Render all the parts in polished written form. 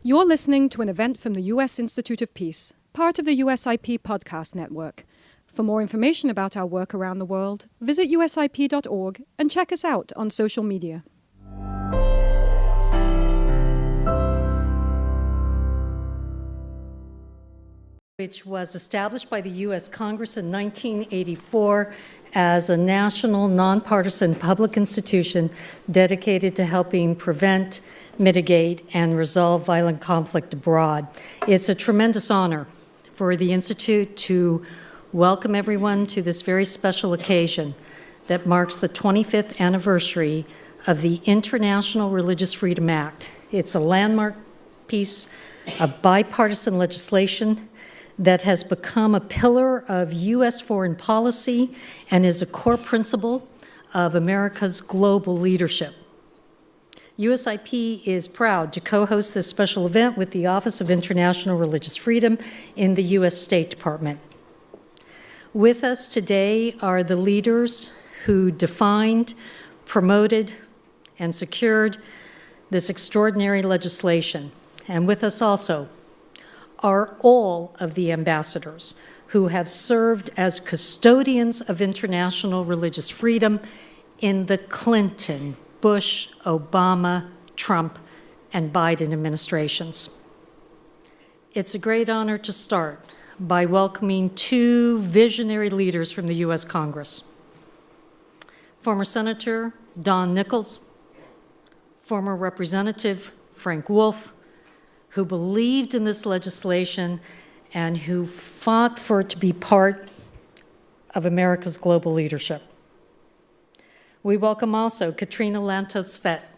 You're listening to an event from the U.S. Institute of Peace, part of the USIP podcast network. For more information about our work around the world, visit usip.org and check us out on social media. Which was established by the U.S. Congress in 1984 as a national, nonpartisan public institution dedicated to helping prevent, mitigate, and resolve violent conflict abroad. It's a tremendous honor for the Institute to welcome everyone to this very special occasion that marks the 25th anniversary of the International Religious Freedom Act. It's a landmark piece of bipartisan legislation that has become a pillar of U.S. foreign policy and is a core principle of America's global leadership. USIP is proud to co-host this special event with the Office of International Religious Freedom in the U.S. State Department. With us today are the leaders who defined, promoted, and secured this extraordinary legislation. And with us also are all of the ambassadors who have served as custodians of international religious freedom in the Clinton, Bush, Obama, Trump, and Biden administrations. It's a great honor to start by welcoming two visionary leaders from the U.S. Congress. Former Senator Don Nickles, former Representative Frank Wolf, who believed in this legislation and who fought for it to be part of America's global leadership. We welcome also Katrina Lantos Swett,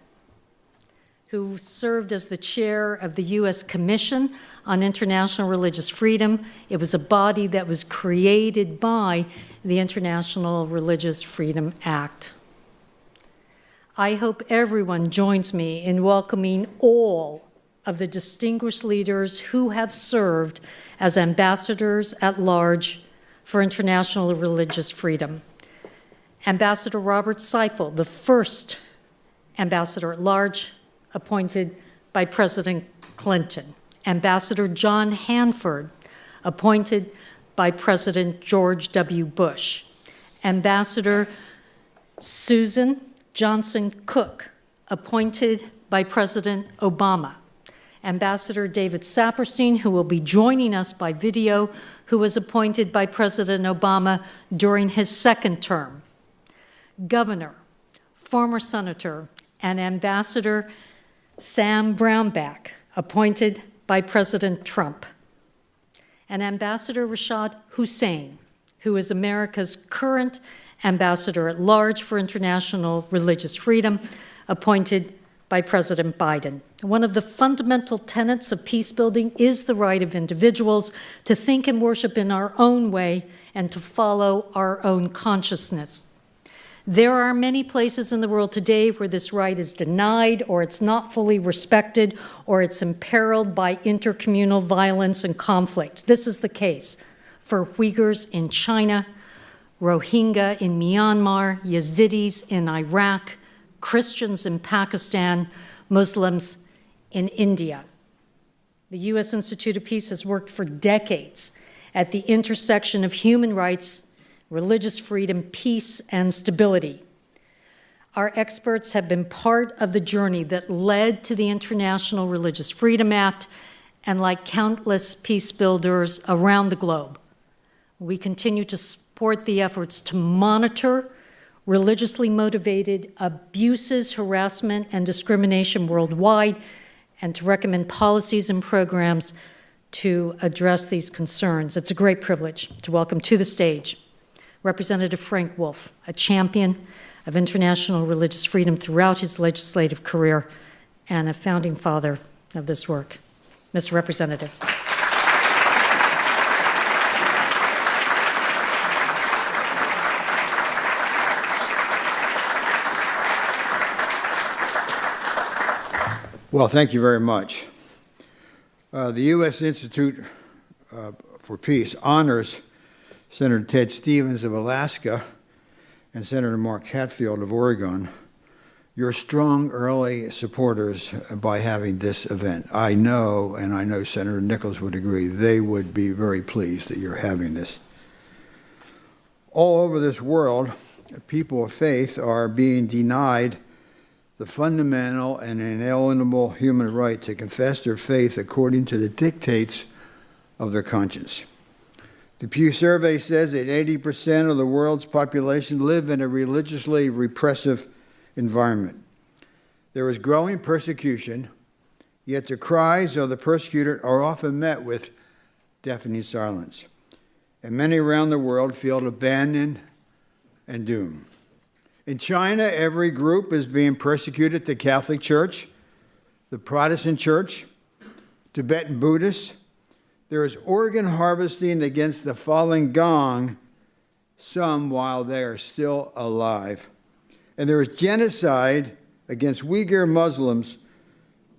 who served as the chair of the U.S. Commission on International Religious Freedom. It was a body that was created by the International Religious Freedom Act. I hope everyone joins me in welcoming all of the distinguished leaders who have served as ambassadors at large for international religious freedom. Ambassador Robert Seipel, the first ambassador at large appointed by President Clinton. Ambassador John Hanford, appointed by President George W. Bush. Ambassador Susan Johnson Cook, appointed by President Obama. Ambassador David Saperstein, who will be joining us by video, who was appointed by President Obama during his second term. Governor, former Senator, and Ambassador Sam Brownback, appointed by President Trump. And Ambassador Rashad Hussain, who is America's current Ambassador at Large for International Religious Freedom, appointed by President Biden. One of the fundamental tenets of peace building is the right of individuals to think and worship in our own way and to follow our own consciousness. There are many places in the world today where this right is denied, or it's not fully respected, or it's imperiled by intercommunal violence and conflict. This is the case for Uyghurs in China, Rohingya in Myanmar, Yazidis in Iraq, Christians in Pakistan, Muslims in India. The U.S. Institute of Peace has worked for decades at the intersection of human rights, religious freedom, peace, and stability. Our experts have been part of the journey that led to the International Religious Freedom Act, and like countless peace builders around the globe, we continue to support the efforts to monitor religiously motivated abuses, harassment, and discrimination worldwide, and to recommend policies and programs to address these concerns. It's a great privilege to welcome to the stage Representative Frank Wolf, a champion of international religious freedom throughout his legislative career and a founding father of this work. Mr. Representative. Well, thank you very much. The U.S. Institute for Peace honors Senator Ted Stevens of Alaska and Senator Mark Hatfield of Oregon your strong early supporters by having this event. I know, and I know Senator Nickles would agree, they would be very pleased that you're having this. All over this world, people of faith are being denied the fundamental and inalienable human right to confess their faith according to the dictates of their conscience. The Pew survey says that 80% of the world's population live in a religiously repressive environment. There is growing persecution, yet the cries of the persecuted are often met with deafening silence. And many around the world feel abandoned and doomed. In China, every group is being persecuted: the Catholic Church, the Protestant Church, Tibetan Buddhists. There is organ harvesting against the Falun Gong, some while they are still alive. And there is genocide against Uyghur Muslims,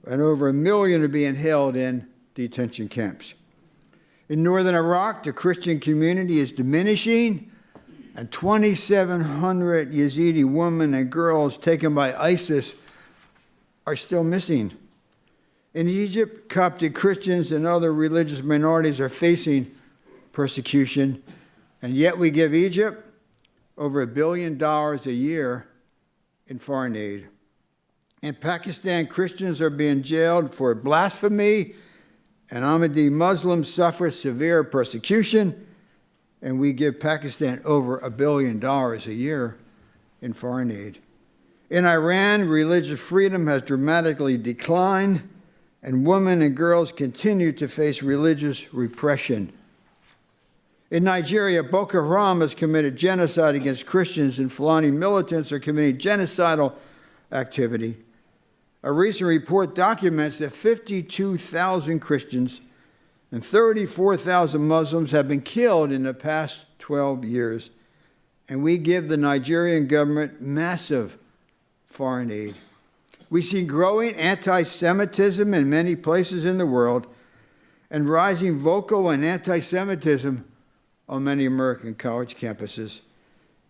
and over 1 million are being held in detention camps. In northern Iraq, the Christian community is diminishing, and 2,700 Yazidi women and girls taken by ISIS are still missing. In Egypt, Coptic Christians and other religious minorities are facing persecution, and yet we give Egypt over $1 billion a year in foreign aid. In Pakistan, Christians are being jailed for blasphemy, and Ahmadi Muslims suffer severe persecution, and we give Pakistan over $1 billion a year in foreign aid. In Iran, religious freedom has dramatically declined, and women and girls continue to face religious repression. In Nigeria, Boko Haram has committed genocide against Christians, and Fulani militants are committing genocidal activity. A recent report documents that 52,000 Christians and 34,000 Muslims have been killed in the past 12 years, and we give the Nigerian government massive foreign aid. We see growing anti-Semitism in many places in the world, and rising vocal and anti-Semitism on many American college campuses.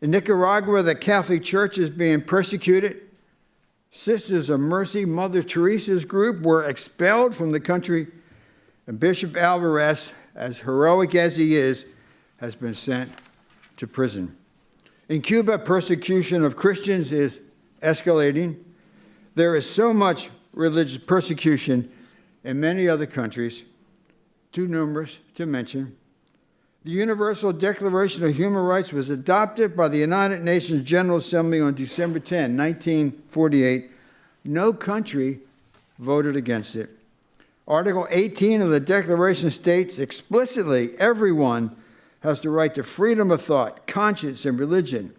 In Nicaragua, the Catholic Church is being persecuted. Sisters of Mercy, Mother Teresa's group, were expelled from the country, and Bishop Alvarez, as heroic as he is, has been sent to prison. In Cuba, persecution of Christians is escalating. There is so much religious persecution in many other countries, too numerous to mention. The Universal Declaration of Human Rights was adopted by the United Nations General Assembly on December 10, 1948. No country voted against it. Article 18 of the Declaration states explicitly everyone has the right to freedom of thought, conscience, and religion.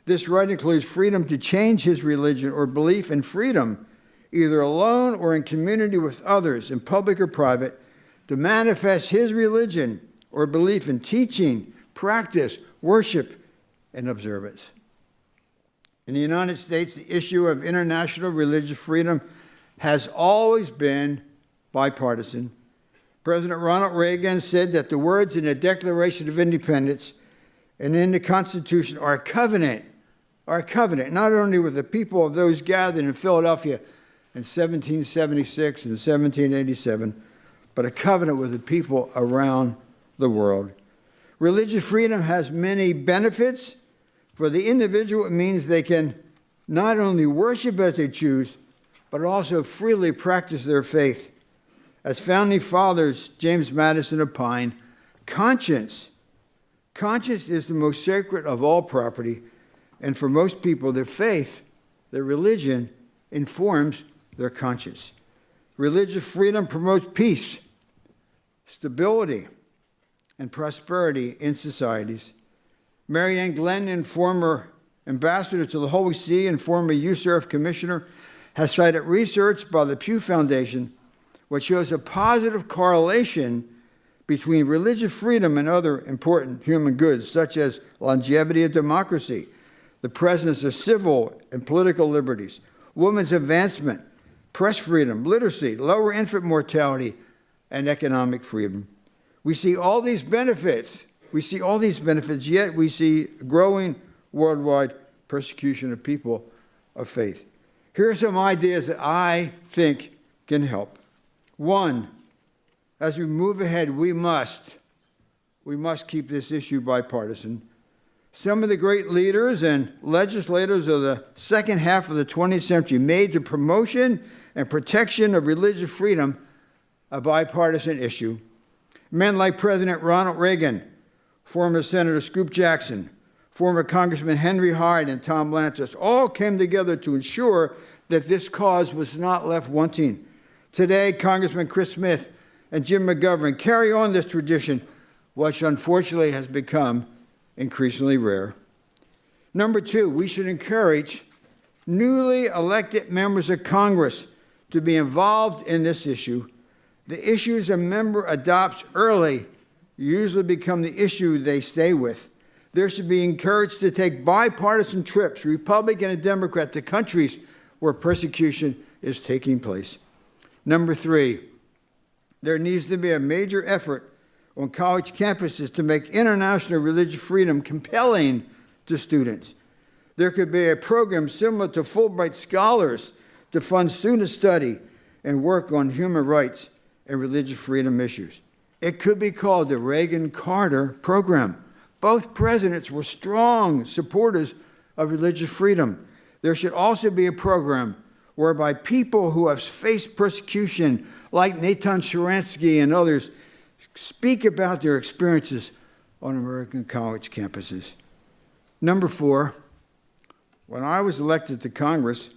This right includes freedom to change his religion or belief, and freedom, either alone or in community with others, in public or private, to manifest his religion or belief in teaching, practice, worship, and observance. In the United States, the issue of international religious freedom has always been bipartisan. President Ronald Reagan said that the words in the Declaration of Independence and in the Constitution are a covenant, not only with the people of those gathered in Philadelphia in 1776 and 1787, but a covenant with the people around the world. Religious freedom has many benefits. For the individual, it means they can not only worship as they choose, but also freely practice their faith. As founding fathers James Madison opined, conscience is the most sacred of all property, and for most people, their faith, their religion, informs their conscience. Religious freedom promotes peace, stability, and prosperity in societies. Mary Ann Glennon, former ambassador to the Holy See and former USIP commissioner, has cited research by the Pew Foundation which shows a positive correlation between religious freedom and other important human goods, such as longevity of democracy, the presence of civil and political liberties, women's advancement, press freedom, literacy, lower infant mortality, and economic freedom. We see all these benefits. Yet we see growing worldwide persecution of people of faith. Here are some ideas that I think can help. One, as we move ahead, we must keep this issue bipartisan. Some of the great leaders and legislators of the second half of the 20th century made the promotion and protection of religious freedom a bipartisan issue. Men like President Ronald Reagan, former Senator Scoop Jackson, former Congressman Henry Hyde, and Tom Lantos all came together to ensure that this cause was not left wanting. Today, Congressman Chris Smith and Jim McGovern carry on this tradition, which unfortunately has become increasingly rare. Number two, we should encourage newly elected members of Congress to be involved in this issue. The issues a member adopts early usually become the issue they stay with. There should be encouraged to take bipartisan trips, Republican and Democrat, to countries where persecution is taking place. Number three, there needs to be a major effort on college campuses to make international religious freedom compelling to students. There could be a program similar to Fulbright Scholars to fund student study and work on human rights and religious freedom issues. It could be called the Reagan-Carter program. Both presidents were strong supporters of religious freedom. There should also be a program whereby people who have faced persecution, like Natan Sharansky and others, speak about their experiences on American college campuses. Number four, when I was elected to Congress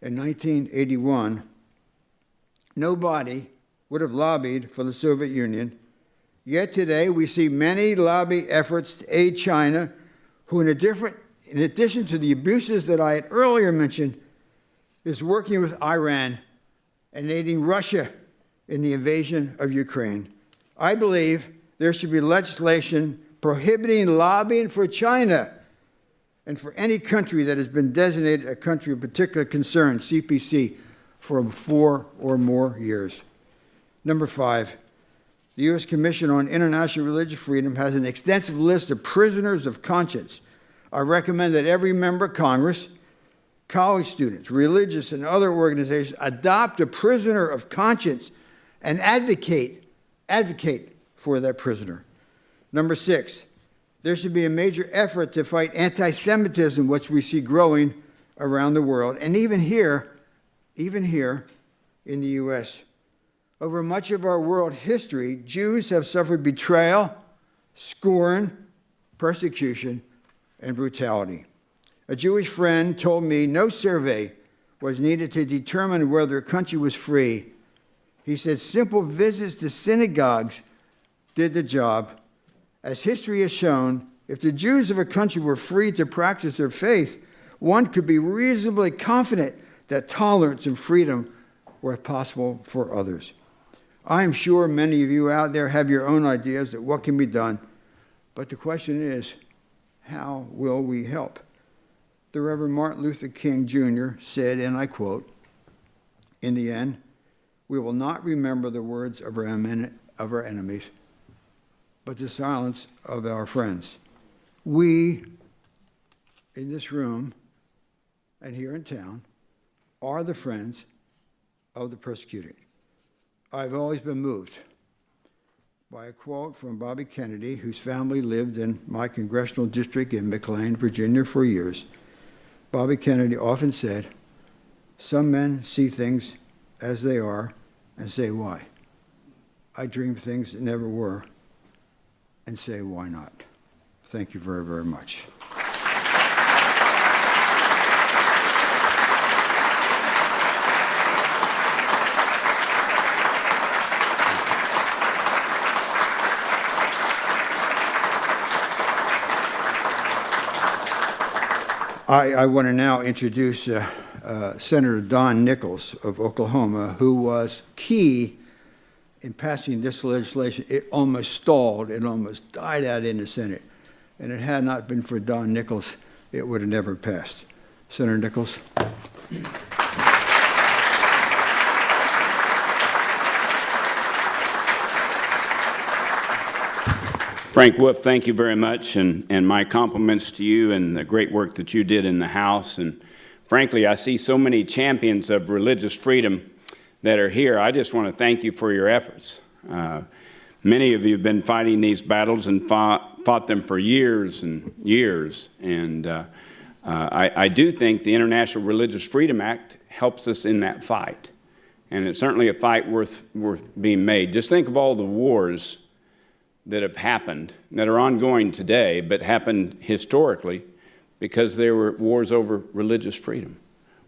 in 1981, nobody would have lobbied for the Soviet Union. Yet today we see many lobby efforts to aid China, who in addition to the abuses that I had earlier mentioned, is working with Iran and aiding Russia in the invasion of Ukraine. I believe there should be legislation prohibiting lobbying for China and for any country that has been designated a country of particular concern, CPC, for 4 or more years. Number five, the U.S. Commission on International Religious Freedom has an extensive list of prisoners of conscience. I recommend that every member of Congress, college students, religious, and other organizations adopt a prisoner of conscience and advocate for that prisoner. Number six, there should be a major effort to fight anti-Semitism, which we see growing around the world, and even here in the U.S. Over much of our world history, Jews have suffered betrayal, scorn, persecution, and brutality. A Jewish friend told me no survey was needed to determine whether a country was free. He said simple visits to synagogues did the job. As history has shown, if the Jews of a country were free to practice their faith, one could be reasonably confident that tolerance and freedom were possible for others. I am sure many of you out there have your own ideas of what can be done, but the question is, how will we help? The Reverend Martin Luther King Jr. said, and I quote, "In the end, we will not remember the words of our enemies, but the silence of our friends." We, in this room and here in town, are the friends of the persecuted. I've always been moved by a quote from Bobby Kennedy, whose family lived in my congressional district in McLean, Virginia for years. Bobby Kennedy often said, "Some men see things as they are and say, why? I dream things that never were and say, why not?" Thank you very, very much. I want to now introduce Senator Don Nickles of Oklahoma, who was key in passing this legislation. It almost stalled. It almost died out in the Senate. And it had not been for Don Nickles, it would have never passed. Senator Nickles. Frank Wolf, thank you very much, and my compliments to you and the great work that you did in the House. And frankly, I see so many champions of religious freedom that are here. I just want to thank you for your efforts. Many of you have been fighting these battles and fought them for years and years. And I do think the International Religious Freedom Act helps us in that fight. And it's certainly a fight worth being made. Just think of all the wars that have happened, that are ongoing today, but happened historically because there were wars over religious freedom,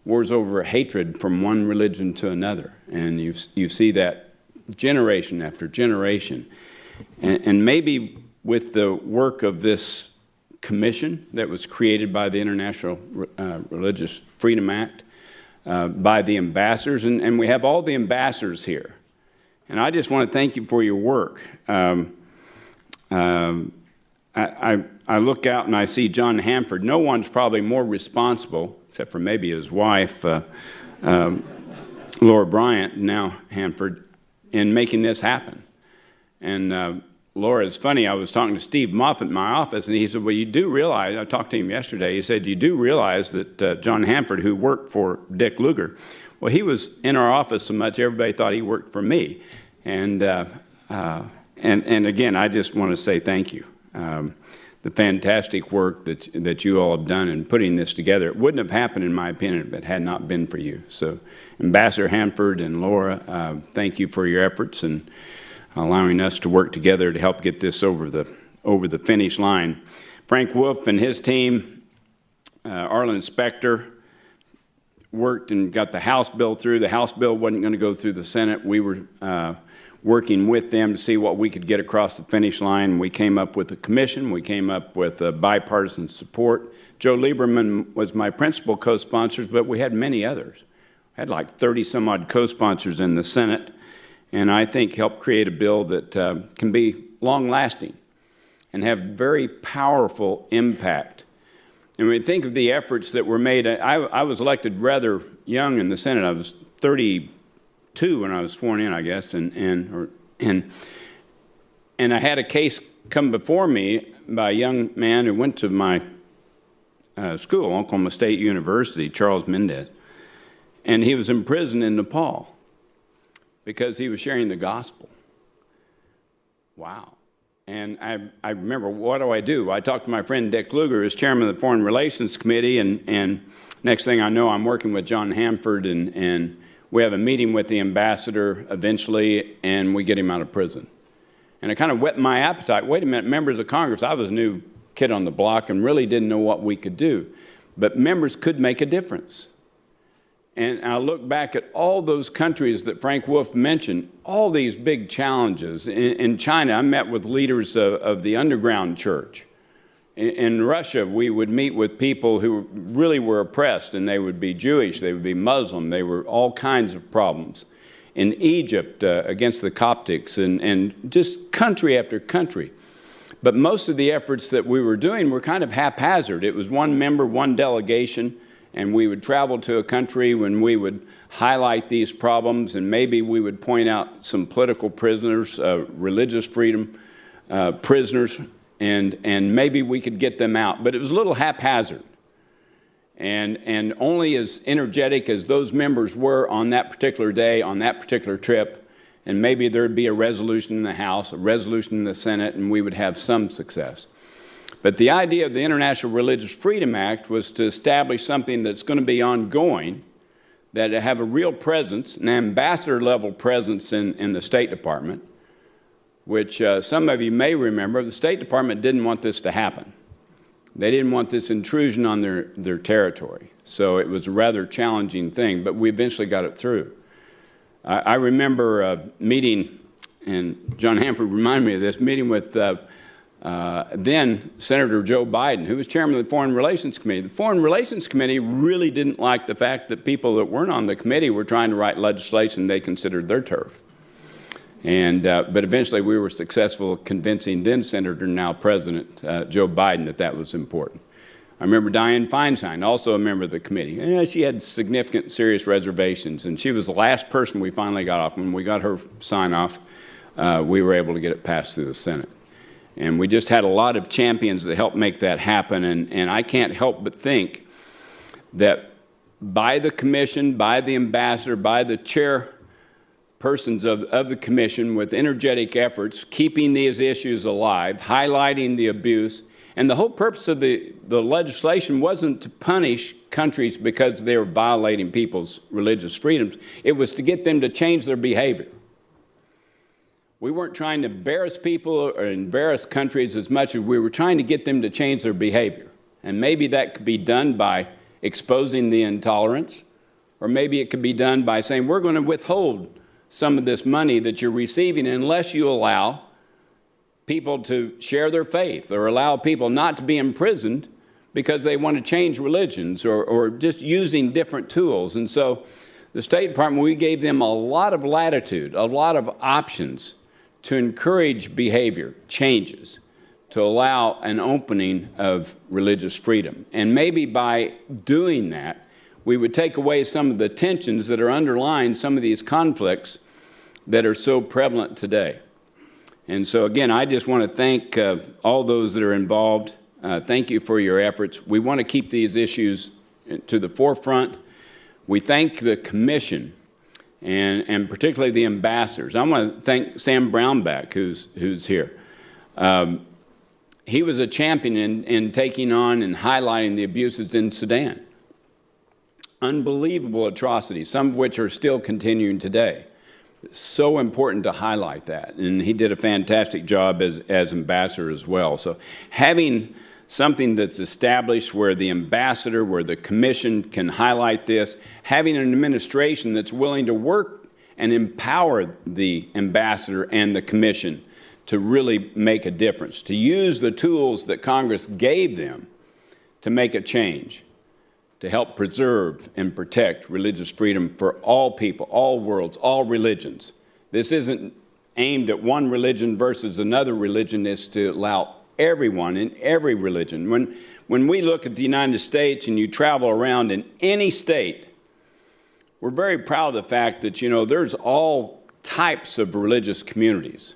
wars over hatred from one religion to another. And you see that generation after generation. And maybe with the work of this commission that was created by the International Religious Freedom Act, by the ambassadors, and we have all the ambassadors here. And I just want to thank you for your work. I look out and I see John Hanford. No one's probably more responsible, except for maybe his wife, Laura Bryant, now Hanford, in making this happen. And Laura, it's funny, I was talking to Steve Moffat in my office, and he said, well, you do realize, I talked to him yesterday, he said, you do realize that John Hanford, who worked for Dick Lugar, well, he was in our office so much, everybody thought he worked for me. And again, I just want to say thank you. The fantastic work that you all have done in putting this together. It wouldn't have happened, in my opinion, if it had not been for you. So, Ambassador Hanford and Laura, thank you for your efforts and allowing us to work together to help get this over the finish line. Frank Wolf and his team, Arlen Specter, worked and got the House bill through. The House bill wasn't going to go through the Senate. We were working with them to see what we could get across the finish line. We came up with a commission. We came up with bipartisan support. Joe Lieberman was my principal co-sponsor, but we had many others. We had like 30-some-odd co-sponsors in the Senate, and I think helped create a bill that can be long-lasting and have very powerful impact. And when we think of the efforts that were made, I was elected rather young in the Senate. I was 32 when I was sworn in, I guess, and I had a case come before me by a young man who went to my school, Oklahoma State University, Charles Mendez, and he was in prison in Nepal because he was sharing the gospel. Wow. And I remember, what do? I talked to my friend Dick Lugar, who's chairman of the Foreign Relations Committee, and next thing I know, I'm working with John Hanford, and we have a meeting with the ambassador eventually, and we get him out of prison. And it kind of whet my appetite. Wait a minute, members of Congress, I was a new kid on the block and really didn't know what we could do. But members could make a difference. And I look back at all those countries that Frank Wolf mentioned, all these big challenges. In China, I met with leaders of the underground church. In Russia, we would meet with people who really were oppressed, and they would be Jewish, they would be Muslim, they were all kinds of problems. In Egypt, against the Coptics, and just country after country. But most of the efforts that we were doing were kind of haphazard. It was one member, one delegation, and we would travel to a country when we would highlight these problems, and maybe we would point out some political prisoners, religious freedom prisoners, and maybe we could get them out. But it was a little haphazard. And only as energetic as those members were on that particular day, on that particular trip, and maybe there'd be a resolution in the House, a resolution in the Senate, and we would have some success. But the idea of the International Religious Freedom Act was to establish something that's going to be ongoing, that have a real presence, an ambassador-level presence in the State Department, which some of you may remember, the State Department didn't want this to happen. They didn't want this intrusion on their territory. So it was a rather challenging thing, but we eventually got it through. I remember a meeting, and John Hanford reminded me of this, meeting with then Senator Joe Biden, who was chairman of the Foreign Relations Committee. The Foreign Relations Committee really didn't like the fact that people that weren't on the committee were trying to write legislation they considered their turf. But eventually we were successful convincing then Senator, now President Joe Biden that was important. I remember Dianne Feinstein, also a member of the committee. She had significant, serious reservations, and she was the last person we finally got off. When we got her sign-off, we were able to get it passed through the Senate. And we just had a lot of champions that helped make that happen, and I can't help but think that by the commission, by the ambassador, by the chairpersons of the commission with energetic efforts, keeping these issues alive, highlighting the abuse. And the whole purpose of the legislation wasn't to punish countries because they were violating people's religious freedoms. It was to get them to change their behavior. We weren't trying to embarrass people or embarrass countries as much as we were trying to get them to change their behavior. And maybe that could be done by exposing the intolerance, or maybe it could be done by saying, we're going to withhold some of this money that you're receiving unless you allow people to share their faith, or allow people not to be imprisoned because they want to change religions, or just using different tools. And so the State Department, we gave them a lot of latitude, a lot of options to encourage behavior changes, to allow an opening of religious freedom. And maybe by doing that, we would take away some of the tensions that are underlying some of these conflicts that are so prevalent today. And so again, I just want to thank all those that are involved. Thank you for your efforts. We want to keep these issues to the forefront. We thank the commission and particularly the ambassadors. I want to thank Sam Brownback, who's here. He was a champion in taking on and highlighting the abuses in Sudan. Unbelievable atrocities, some of which are still continuing today. So important to highlight that, and he did a fantastic job as ambassador as well. So having something that's established where the ambassador, where the commission can highlight this, having an administration that's willing to work and empower the ambassador and the commission to really make a difference, to use the tools that Congress gave them to make a change, to help preserve and protect religious freedom for all people, all worlds, all religions. This isn't aimed at one religion versus another religion. It's to allow everyone in every religion. When we look at the United States and you travel around in any state, we're very proud of the fact that, there's all types of religious communities.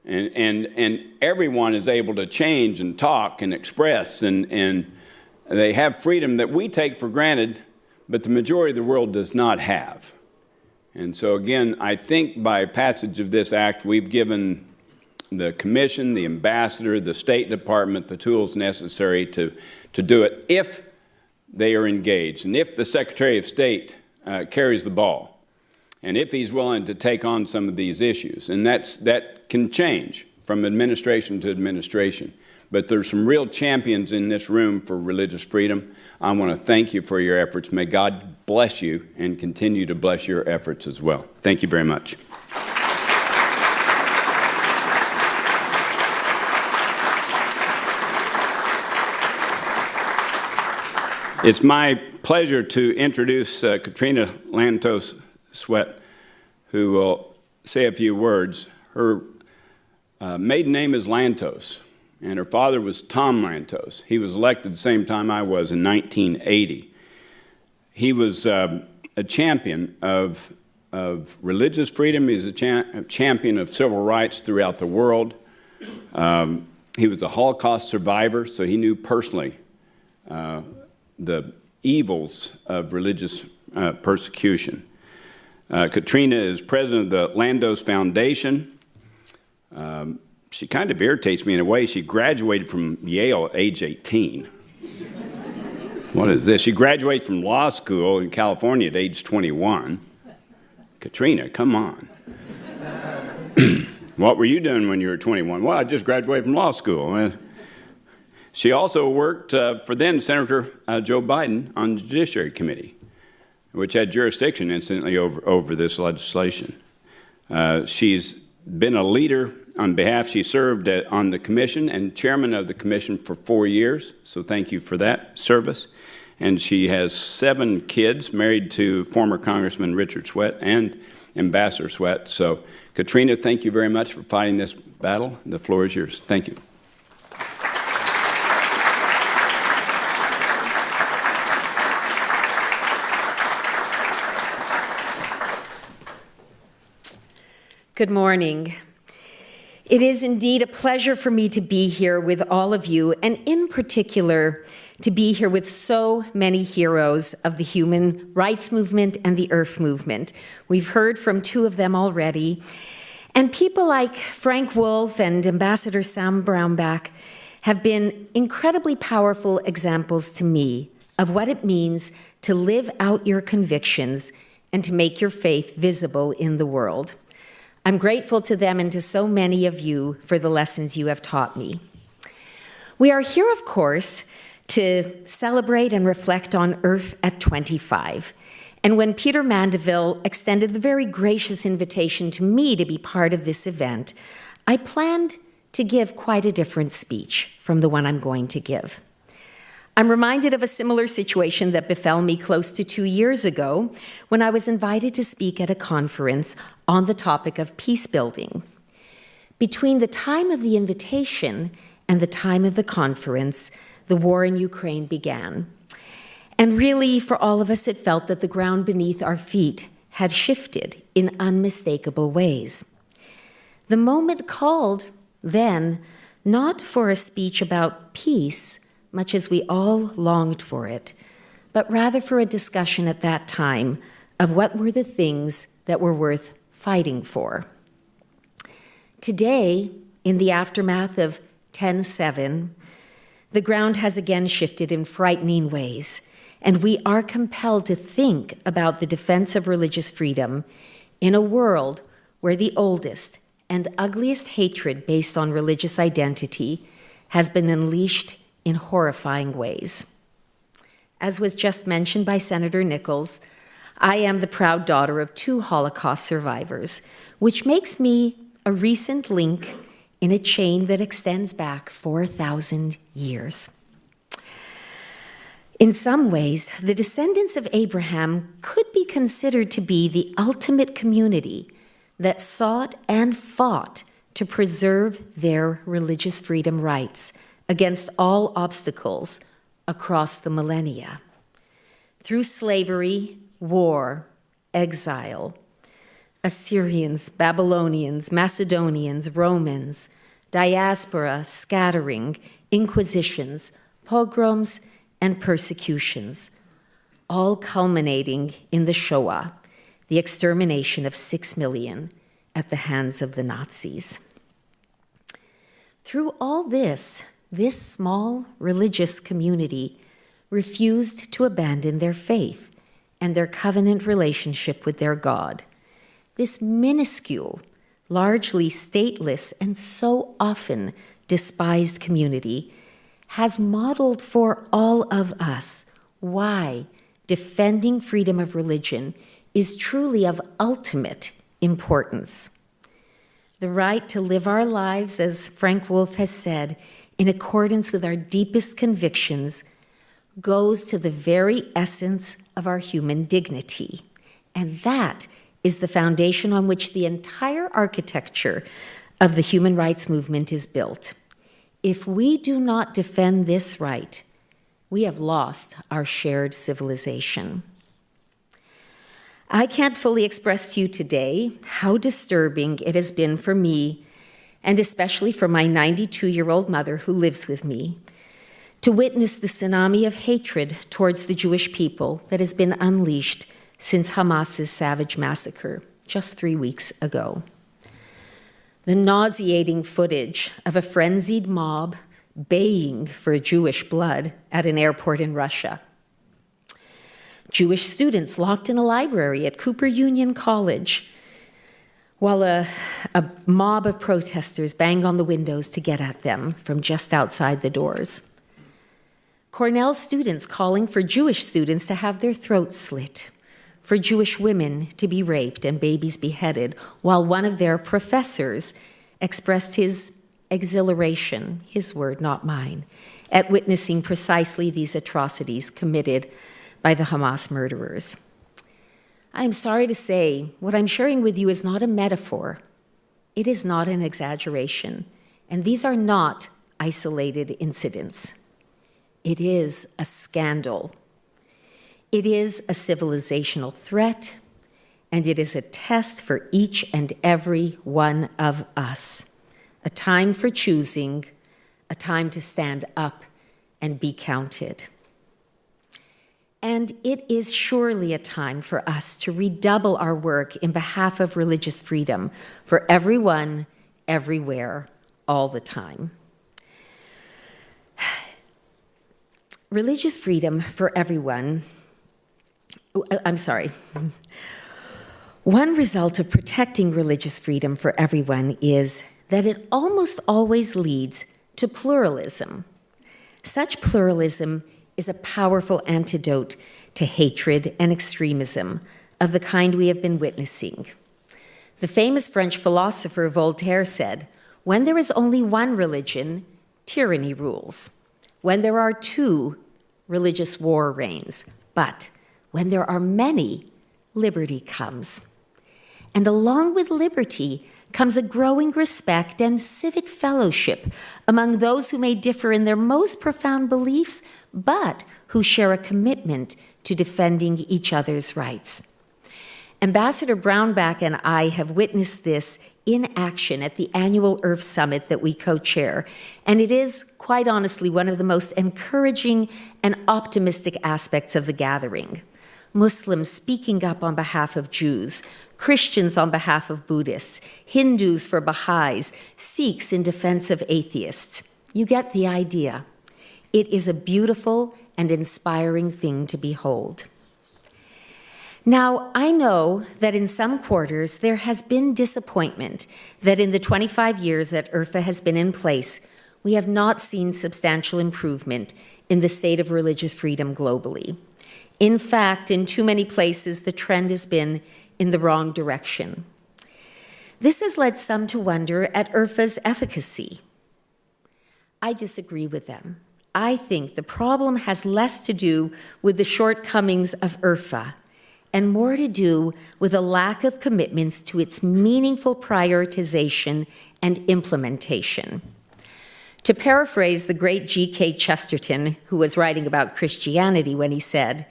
And everyone is able to change and talk and express, and they have freedom that we take for granted, but the majority of the world does not have. And so again, I think by passage of this act, we've given the commission, the ambassador, the State Department the tools necessary to do it if they are engaged, and if the Secretary of State carries the ball, and if he's willing to take on some of these issues. And that can change from administration to administration. But there's some real champions in this room for religious freedom. I want to thank you for your efforts. May God bless you and continue to bless your efforts as well. Thank you very much. It's my pleasure to introduce Katrina Lantos Swett, who will say a few words. Her maiden name is Lantos, and her father was Tom Lantos. He was elected the same time I was in 1980. He was a champion of religious freedom. He was a champion of civil rights throughout the world. He was a Holocaust survivor, so he knew personally the evils of religious persecution. Katrina is president of the Lantos Foundation. She kind of irritates me in a way. She graduated from Yale at age 18. What is this? She graduated from law school in California at age 21. Katrina, come on. What were you doing when you were 21? Well, I just graduated from law school. She also worked for then Senator Joe Biden on the Judiciary Committee, which had jurisdiction, incidentally, over this legislation. She's been a leader on behalf. She served on the commission and chairman of the commission for 4 years, so thank you for that service. And she has 7 kids, married to former Congressman Richard Swett and Ambassador Swett. So, Katrina, thank you very much for fighting this battle. The floor is yours. Thank you. Good morning. It is indeed a pleasure for me to be here with all of you, and in particular, to be here with so many heroes of the human rights movement and the Earth movement. We've heard from two of them already. And people like Frank Wolf and Ambassador Sam Brownback have been incredibly powerful examples to me of what it means to live out your convictions and to make your faith visible in the world. I'm grateful to them and to so many of you for the lessons you have taught me. We are here, of course, to celebrate and reflect on Earth at 25. And when Peter Mandeville extended the very gracious invitation to me to be part of this event, I planned to give quite a different speech from the one I'm going to give. I'm reminded of a similar situation that befell me close to 2 years ago when I was invited to speak at a conference on the topic of peace building. Between the time of the invitation and the time of the conference, the war in Ukraine began. And really, for all of us, it felt that the ground beneath our feet had shifted in unmistakable ways. The moment called, then, not for a speech about peace, much as we all longed for it, but rather for a discussion at that time of what were the things that were worth fighting for. Today, in the aftermath of 10/7, the ground has again shifted in frightening ways, and we are compelled to think about the defense of religious freedom in a world where the oldest and ugliest hatred based on religious identity has been unleashed in horrifying ways. As was just mentioned by Senator Nickles, I am the proud daughter of 2 Holocaust survivors, which makes me a recent link in a chain that extends back 4,000 years. In some ways, the descendants of Abraham could be considered to be the ultimate community that sought and fought to preserve their religious freedom rights against all obstacles across the millennia. Through slavery, war, exile, Assyrians, Babylonians, Macedonians, Romans, diaspora, scattering, inquisitions, pogroms, and persecutions, all culminating in the Shoah, the extermination of 6 million at the hands of the Nazis. Through all this small religious community refused to abandon their faith and their covenant relationship with their God. This minuscule, largely stateless, and so often despised community has modeled for all of us why defending freedom of religion is truly of ultimate importance. The right to live our lives, as Frank Wolf has said, in accordance with our deepest convictions goes to the very essence of our human dignity. And that is the foundation on which the entire architecture of the human rights movement is built. If we do not defend this right, we have lost our shared civilization. I can't fully express to you today how disturbing it has been for me, and especially for my 92-year-old mother who lives with me, to witness the tsunami of hatred towards the Jewish people that has been unleashed since Hamas's savage massacre just 3 weeks ago. The nauseating footage of a frenzied mob baying for Jewish blood at an airport in Russia. Jewish students locked in a library at Cooper Union College while a mob of protesters banged on the windows to get at them from just outside the doors. Cornell students calling for Jewish students to have their throats slit, for Jewish women to be raped and babies beheaded, while one of their professors expressed his exhilaration, his word, not mine, at witnessing precisely these atrocities committed by the Hamas murderers. I am sorry to say, what I'm sharing with you is not a metaphor. It is not an exaggeration, and these are not isolated incidents. It is a scandal. It is a civilizational threat, and it is a test for each and every one of us. A time for choosing, a time to stand up and be counted. And it is surely a time for us to redouble our work in behalf of religious freedom for everyone, everywhere, all the time. Religious freedom for everyone, One result of protecting religious freedom for everyone is that it almost always leads to pluralism. Such pluralism is a powerful antidote to hatred and extremism of the kind we have been witnessing. The famous French philosopher Voltaire said, "When there is only one religion, tyranny rules. When there are two, religious war reigns. But when there are many, liberty comes." And along with liberty comes a growing respect and civic fellowship among those who may differ in their most profound beliefs, but who share a commitment to defending each other's rights. Ambassador Brownback and I have witnessed this in action at the annual IRFA Summit that we co-chair, and it is, quite honestly, one of the most encouraging and optimistic aspects of the gathering. Muslims speaking up on behalf of Jews, Christians on behalf of Buddhists, Hindus for Baha'is, Sikhs in defense of atheists. You get the idea. It is a beautiful and inspiring thing to behold. Now, I know that in some quarters there has been disappointment that in the 25 years that IRFA has been in place, we have not seen substantial improvement in the state of religious freedom globally. In fact, in too many places, the trend has been in the wrong direction. This has led some to wonder at IRFA's efficacy. I disagree with them. I think the problem has less to do with the shortcomings of IRFA and more to do with a lack of commitments to its meaningful prioritization and implementation. To paraphrase the great G.K. Chesterton, who was writing about Christianity when he said,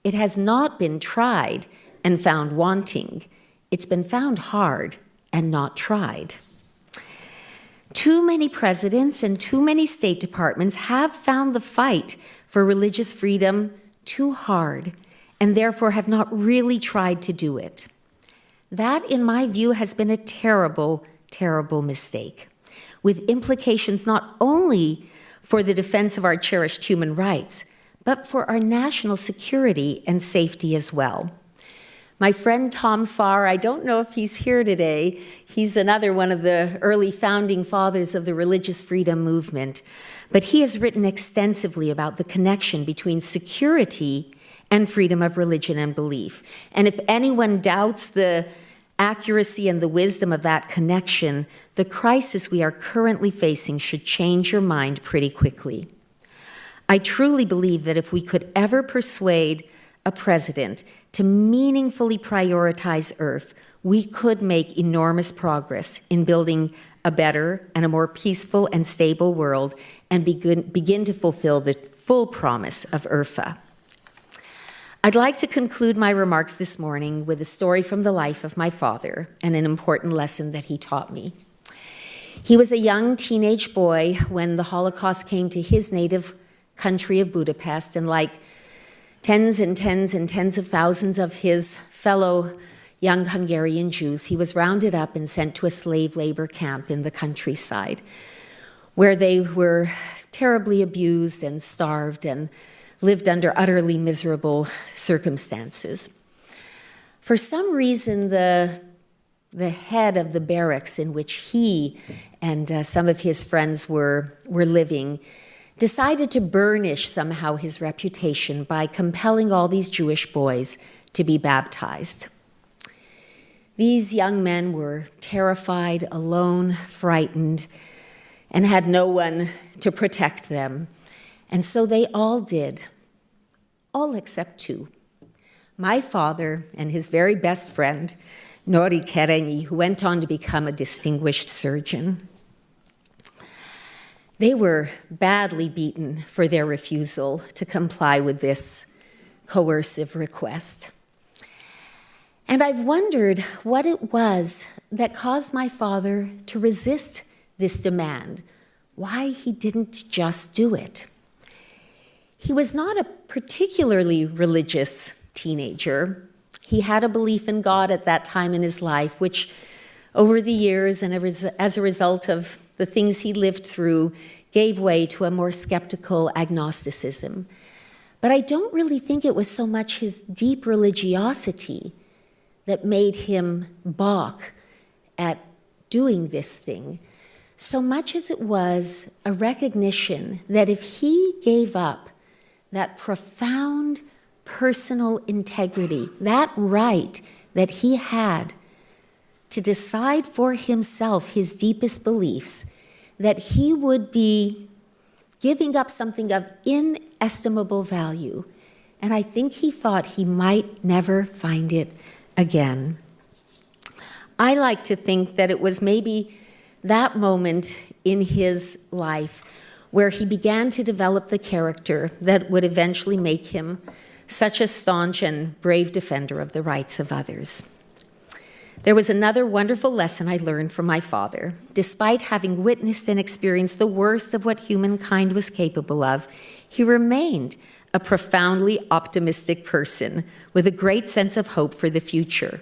"It has not been tried and found wanting. It's been found hard and not tried." Too many presidents and too many State Departments have found the fight for religious freedom too hard and therefore have not really tried to do it. That, in my view, has been a terrible, terrible mistake, with implications not only for the defense of our cherished human rights, but for our national security and safety as well. My friend Tom Farr, I don't know if he's here today, he's another one of the early founding fathers of the religious freedom movement, but he has written extensively about the connection between security and freedom of religion and belief. And if anyone doubts the accuracy and the wisdom of that connection, the crisis we are currently facing should change your mind pretty quickly. I truly believe that if we could ever persuade a president to meaningfully prioritize IRFA, we could make enormous progress in building a better and a more peaceful and stable world and begin to fulfill the full promise of IRFA. I'd like to conclude my remarks this morning with a story from the life of my father and an important lesson that he taught me. He was a young teenage boy when the Holocaust came to his native country of Budapest, and like tens and tens and tens of thousands of his fellow young Hungarian Jews, he was rounded up and sent to a slave labor camp in the countryside, where they were terribly abused and starved and lived under utterly miserable circumstances. For some reason, the head of the barracks in which he and some of his friends were living decided to burnish somehow his reputation by compelling all these Jewish boys to be baptized. These young men were terrified, alone, frightened, and had no one to protect them. And so they all did, all except two. My father and his very best friend, Nori Kerényi, who went on to become a distinguished surgeon. They were badly beaten for their refusal to comply with this coercive request. And I've wondered what it was that caused my father to resist this demand, why he didn't just do it. He was not a particularly religious teenager. He had a belief in God at that time in his life, which over the years and as a result of the things he lived through, gave way to a more skeptical agnosticism. But I don't really think it was so much his deep religiosity that made him balk at doing this thing, so much as it was a recognition that if he gave up that profound personal integrity, that right that he had to decide for himself his deepest beliefs, that he would be giving up something of inestimable value. And I think he thought he might never find it again. I like to think that it was maybe that moment in his life where he began to develop the character that would eventually make him such a staunch and brave defender of the rights of others. There was another wonderful lesson I learned from my father. Despite having witnessed and experienced the worst of what humankind was capable of, he remained a profoundly optimistic person with a great sense of hope for the future.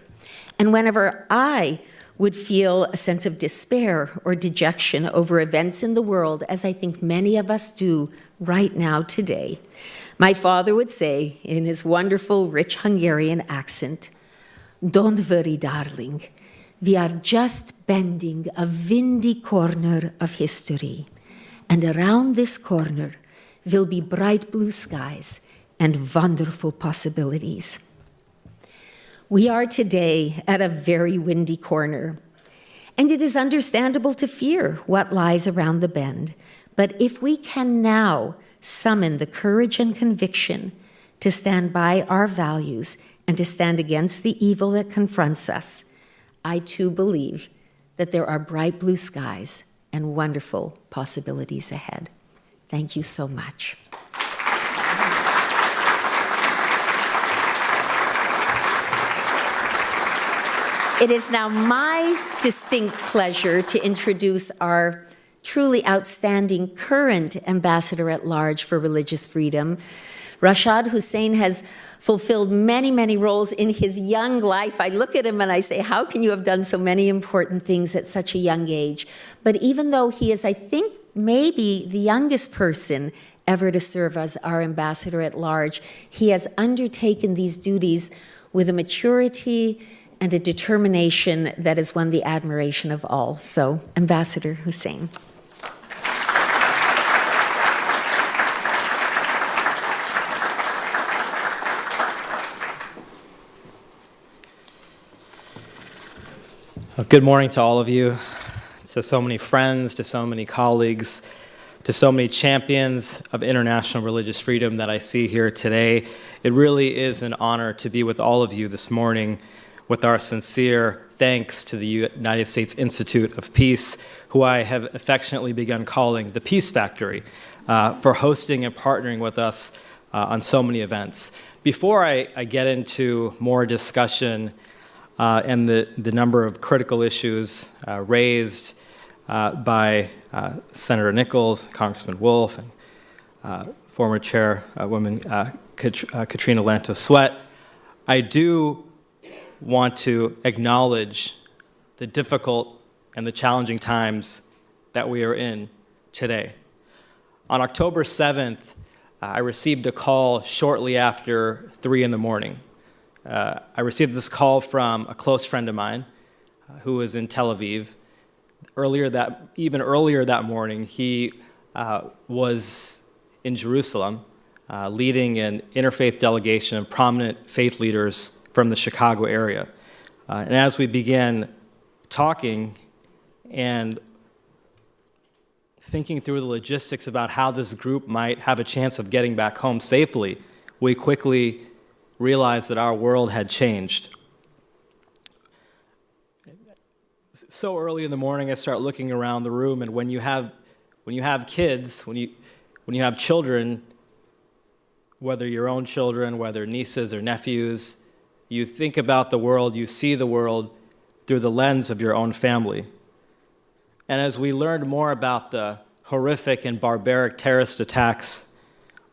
And whenever I would feel a sense of despair or dejection over events in the world, as I think many of us do right now today, my father would say in his wonderful, rich Hungarian accent, "Don't worry, darling. We are just bending a windy corner of history. And around this corner will be bright blue skies and wonderful possibilities." We are today at a very windy corner, and it is understandable to fear what lies around the bend. But if we can now summon the courage and conviction to stand by our values and to stand against the evil that confronts us, I too believe that there are bright blue skies and wonderful possibilities ahead. Thank you so much. It is now my distinct pleasure to introduce our truly outstanding current Ambassador at Large for Religious Freedom. Rashad Hussain has fulfilled many, many roles in his young life. I look at him and I say, how can you have done so many important things at such a young age? But even though he is, I think, maybe the youngest person ever to serve as our Ambassador at Large, he has undertaken these duties with a maturity and a determination that has won the admiration of all. So, Ambassador Hussain. Well, good morning to all of you, to so many friends, to so many colleagues, to so many champions of international religious freedom that I see here today. It really is an honor to be with all of you this morning with our sincere thanks to the United States Institute of Peace, who I have affectionately begun calling the Peace Factory, for hosting and partnering with us on so many events. Before I get into more discussion and the number of critical issues raised by Senator Nickles, Congressman Wolf, and former Chairwoman Katrina Lantos Swett, I do want to acknowledge the difficult and the challenging times that we are in today. On October 7th, I received a call shortly after 3 in the morning. I received this call from a close friend of mine who was in Tel Aviv. Even earlier that morning, he was in Jerusalem leading an interfaith delegation of prominent faith leaders from the Chicago area. And as we began talking and thinking through the logistics about how this group might have a chance of getting back home safely, we quickly realized that our world had changed. So early in the morning, I start looking around the room, and when you have kids, when you have children, whether your own children, whether nieces or nephews, you think about the world, you see the world through the lens of your own family. And as we learned more about the horrific and barbaric terrorist attacks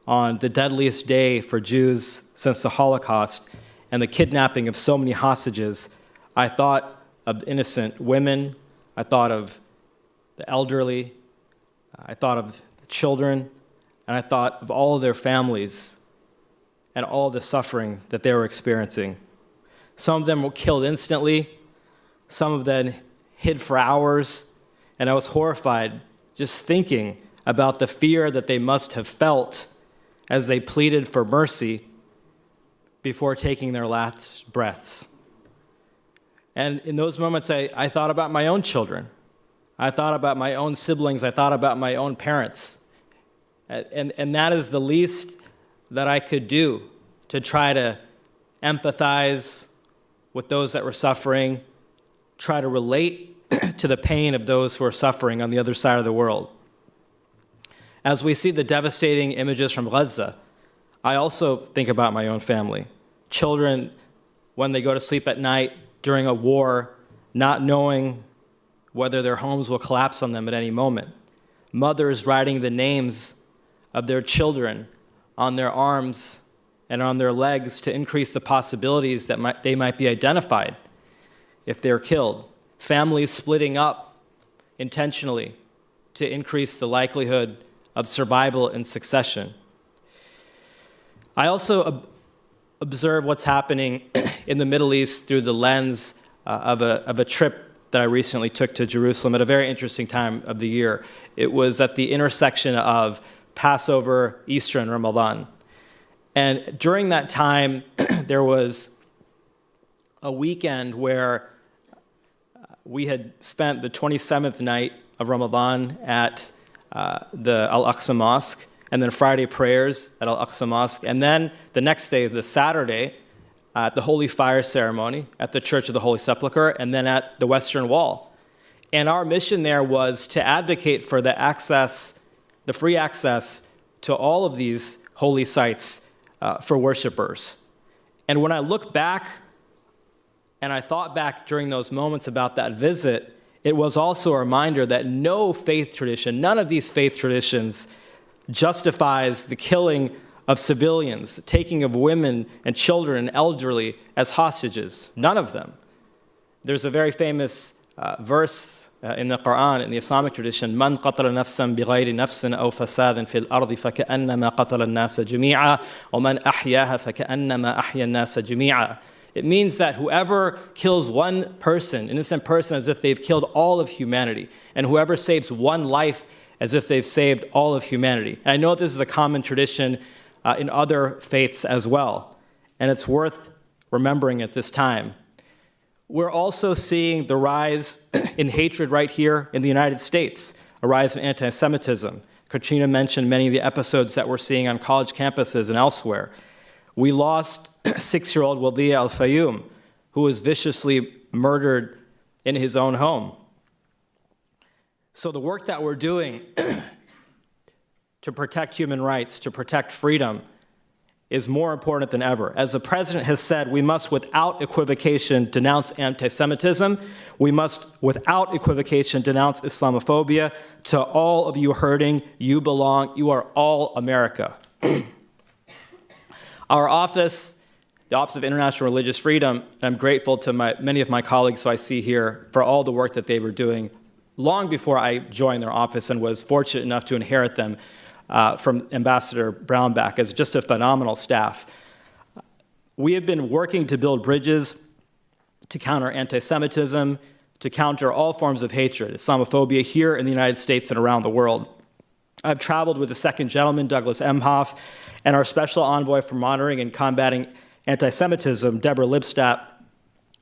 on the deadliest day for Jews since the Holocaust and the kidnapping of so many hostages, I thought of innocent women, I thought of the elderly, I thought of the children, and I thought of all of their families and all the suffering that they were experiencing. Some of them were killed instantly, some of them hid for hours, and I was horrified just thinking about the fear that they must have felt as they pleaded for mercy before taking their last breaths. And in those moments, I thought about my own children. I thought about my own siblings. I thought about my own parents. And that is the least that I could do to try to empathize with those that were suffering, try to relate to the pain of those who are suffering on the other side of the world. As we see the devastating images from Gaza, I also think about my own family. Children, when they go to sleep at night during a war, not knowing whether their homes will collapse on them at any moment. Mothers writing the names of their children on their arms and on their legs to increase the possibilities that they might be identified if they're killed. Families splitting up intentionally to increase the likelihood of survival and succession. I also observe what's happening in the Middle East through the lens of a trip that I recently took to Jerusalem at a very interesting time of the year. It was at the intersection of Passover, Easter, and Ramadan. And during that time, there was a weekend where we had spent the 27th night of Ramadan at the Al-Aqsa Mosque, and then Friday prayers at Al-Aqsa Mosque, and then the next day, the Saturday, at the Holy Fire Ceremony at the Church of the Holy Sepulchre, and then at the Western Wall. And our mission there was to advocate for the free access to all of these holy sites for worshipers. And when I look back, and I thought back during those moments about that visit, it was also a reminder that no faith tradition, none of these faith traditions justifies the killing of civilians, the taking of women and children and elderly as hostages. None of them. There's a very famous verse in the Quran, in the Islamic tradition, "Man qatala nafsan bighayri nafsin aw fasadin fil ardi faka'annama qatala an-nasa jami'a, wa man ahyaha faka'annama ahya an-nasa jami'a." It means that whoever kills one person, innocent person, as if they've killed all of humanity, and whoever saves one life as if they've saved all of humanity. And I know this is a common tradition in other faiths as well, and it's worth remembering at this time. We're also seeing the rise in hatred right here in the United States, a rise in anti-Semitism. Katrina mentioned many of the episodes that we're seeing on college campuses and elsewhere. We lost 6-year-old Wadia Al-Fayoum, who was viciously murdered in his own home. So the work that we're doing to protect human rights, to protect freedom, is more important than ever. As the president has said, we must without equivocation denounce anti-Semitism. We must without equivocation denounce Islamophobia. To all of you hurting, you belong. You are all America. Our office, the Office of International Religious Freedom, I'm grateful to many of my colleagues who I see here for all the work that they were doing long before I joined their office and was fortunate enough to inherit them from Ambassador Brownback as just a phenomenal staff. We have been working to build bridges to counter anti-Semitism, to counter all forms of hatred, Islamophobia here in the United States and around the world. I've traveled with the second gentleman, Douglas Emhoff, and our special envoy for monitoring and combating anti-Semitism, Deborah Lipstadt,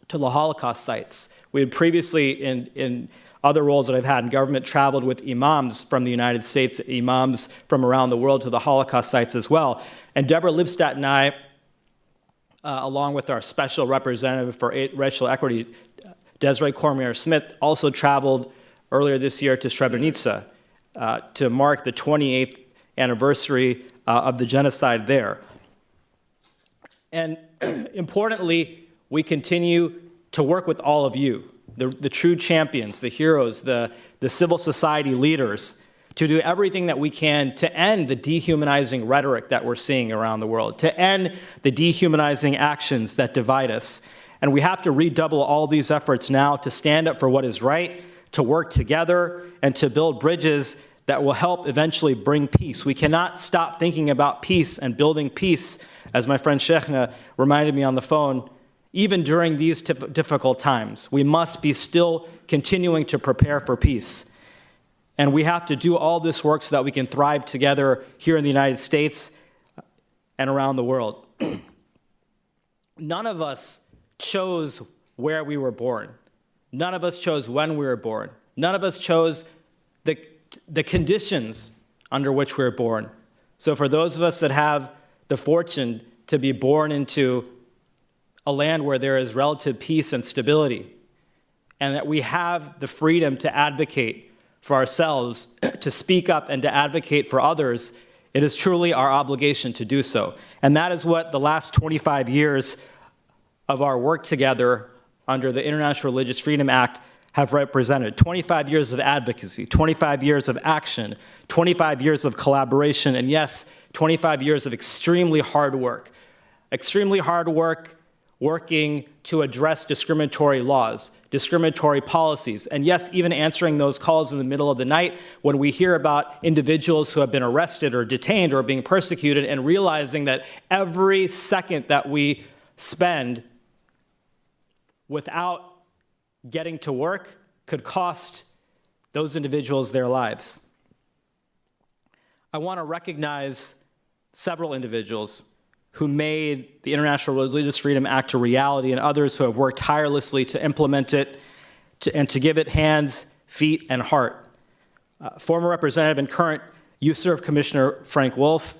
to the Holocaust sites. We had previously, in other roles that I've had in government, traveled with imams from the United States, imams from around the world to the Holocaust sites as well. And Deborah Lipstadt and I, along with our special representative for racial equity, Desiree Cormier-Smith, also traveled earlier this year to Srebrenica to mark the 28th anniversary of the genocide there. And importantly, we continue to work with all of you, the true champions, the heroes, the civil society leaders, to do everything that we can to end the dehumanizing rhetoric that we're seeing around the world, to end the dehumanizing actions that divide us. And we have to redouble all these efforts now to stand up for what is right, to work together, and to build bridges that will help eventually bring peace. We cannot stop thinking about peace and building peace, as my friend Sheikhna reminded me on the phone, even during these difficult times. We must be still continuing to prepare for peace. And we have to do all this work so that we can thrive together here in the United States and around the world. None of us chose where we were born. None of us chose when we were born. None of us chose the conditions under which we were born. So for those of us that have the fortune to be born into a land where there is relative peace and stability, and that we have the freedom to advocate for ourselves, to speak up and to advocate for others, it is truly our obligation to do so. And that is what the last 25 years of our work together under the International Religious Freedom Act have represented. 25 years of advocacy, 25 years of action, 25 years of collaboration, and yes, 25 years of extremely hard work. Extremely hard work working to address discriminatory laws, discriminatory policies, and yes, even answering those calls in the middle of the night when we hear about individuals who have been arrested or detained or being persecuted, and realizing that every second that we spend without getting to work could cost those individuals their lives. I want to recognize several individuals who made the International Religious Freedom Act a reality, and others who have worked tirelessly to implement it and to give it hands, feet, and heart. Former Representative and current USIP Commissioner Frank Wolf,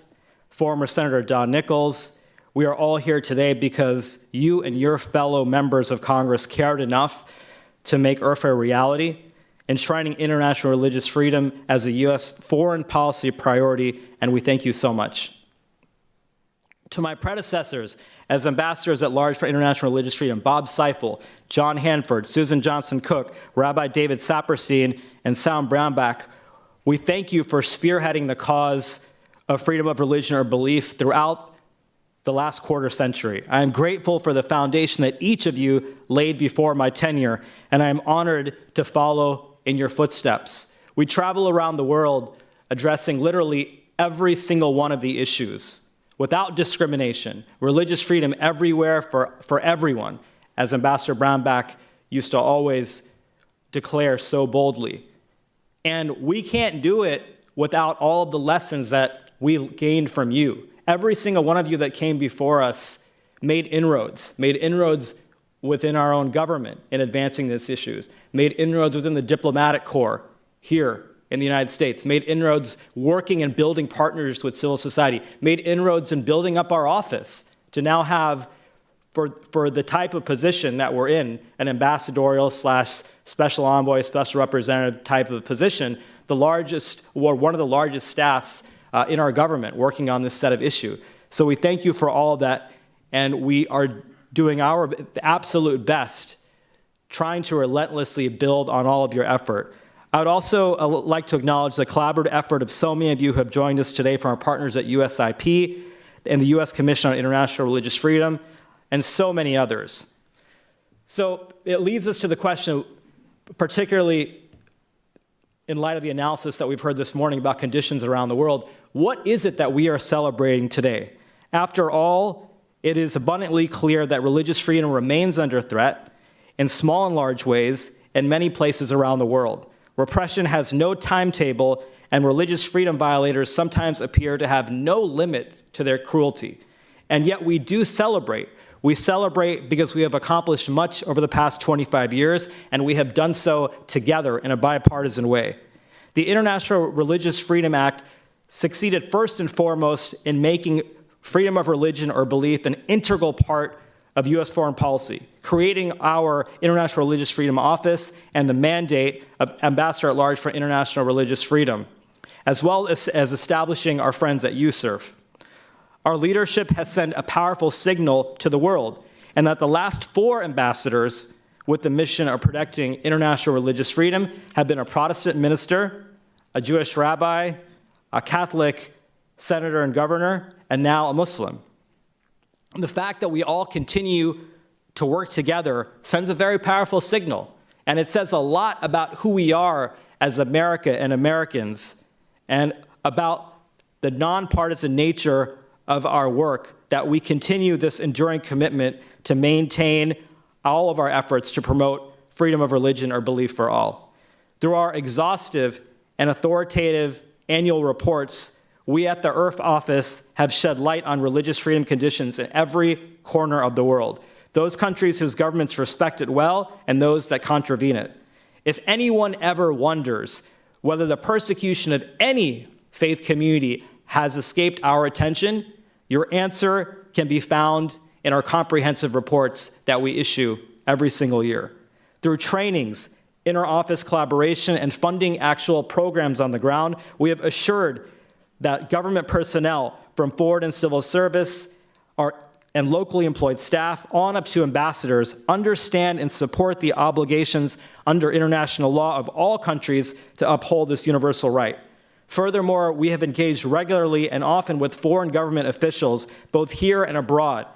former Senator Don Nickles. We are all here today because you and your fellow members of Congress cared enough to make IRFA a reality, enshrining international religious freedom as a U.S. foreign policy priority, and we thank you so much. To my predecessors as ambassadors at large for international religious freedom, Bob Seifel, John Hanford, Susan Johnson Cook, Rabbi David Saperstein, and Sam Brownback, we thank you for spearheading the cause of freedom of religion or belief throughout the last quarter century. I am grateful for the foundation that each of you laid before my tenure, and I am honored to follow in your footsteps. We travel around the world addressing literally every single one of the issues without discrimination, religious freedom everywhere for everyone, as Ambassador Brownback used to always declare so boldly. And we can't do it without all of the lessons that we gained from you. Every single one of you that came before us made inroads within our own government in advancing these issues, made inroads within the diplomatic corps here in the United States, made inroads working and building partners with civil society, made inroads in building up our office to now have, for the type of position that we're in, an ambassadorial / special envoy, special representative type of position, the largest, or one of the largest staffs in our government working on this set of issues. So we thank you for all of that, and we are doing our absolute best, trying to relentlessly build on all of your effort. I would also like to acknowledge the collaborative effort of so many of you who have joined us today from our partners at USIP and the U.S. Commission on International Religious Freedom, and so many others. So it leads us to the question, particularly in light of the analysis that we've heard this morning about conditions around the world, what is it that we are celebrating today? After all, it is abundantly clear that religious freedom remains under threat in small and large ways in many places around the world. Repression has no timetable, and religious freedom violators sometimes appear to have no limit to their cruelty. And yet we do celebrate. We celebrate because we have accomplished much over the past 25 years, and we have done so together in a bipartisan way. The International Religious Freedom Act succeeded first and foremost in making freedom of religion or belief an integral part of U.S. foreign policy, creating our International Religious Freedom Office and the mandate of Ambassador at Large for International Religious Freedom, as well as establishing our friends at USIP. Our leadership has sent a powerful signal to the world, and that the last 4 ambassadors with the mission of protecting international religious freedom have been a Protestant minister, a Jewish rabbi, a Catholic senator and governor, and now a Muslim. And the fact that we all continue to work together sends a very powerful signal, and it says a lot about who we are as America and Americans, and about the nonpartisan nature of our work, that we continue this enduring commitment to maintain all of our efforts to promote freedom of religion or belief for all. Through our exhaustive and authoritative annual reports, we at the IRFA office have shed light on religious freedom conditions in every corner of the world, those countries whose governments respect it well and those that contravene it. If anyone ever wonders whether the persecution of any faith community has escaped our attention, your answer can be found in our comprehensive reports that we issue every single year. Through trainings, inter-office collaboration, and funding actual programs on the ground, we have assured that government personnel from foreign and civil service and locally employed staff on up to ambassadors understand and support the obligations under international law of all countries to uphold this universal right. Furthermore, we have engaged regularly and often with foreign government officials, both here and abroad,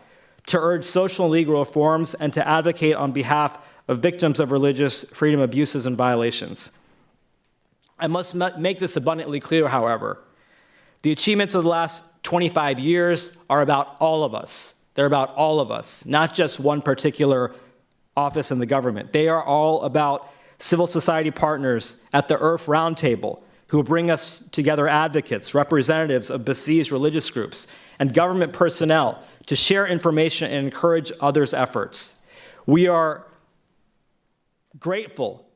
to urge social and legal reforms and to advocate on behalf of victims of religious freedom abuses and violations. I must make this abundantly clear, however. The achievements of the last 25 years are about all of us. They're about all of us, not just one particular office in the government. They are all about civil society partners at the IRFA Roundtable, who bring us together advocates, representatives of besieged religious groups, and government personnel to share information and encourage others' efforts. We are grateful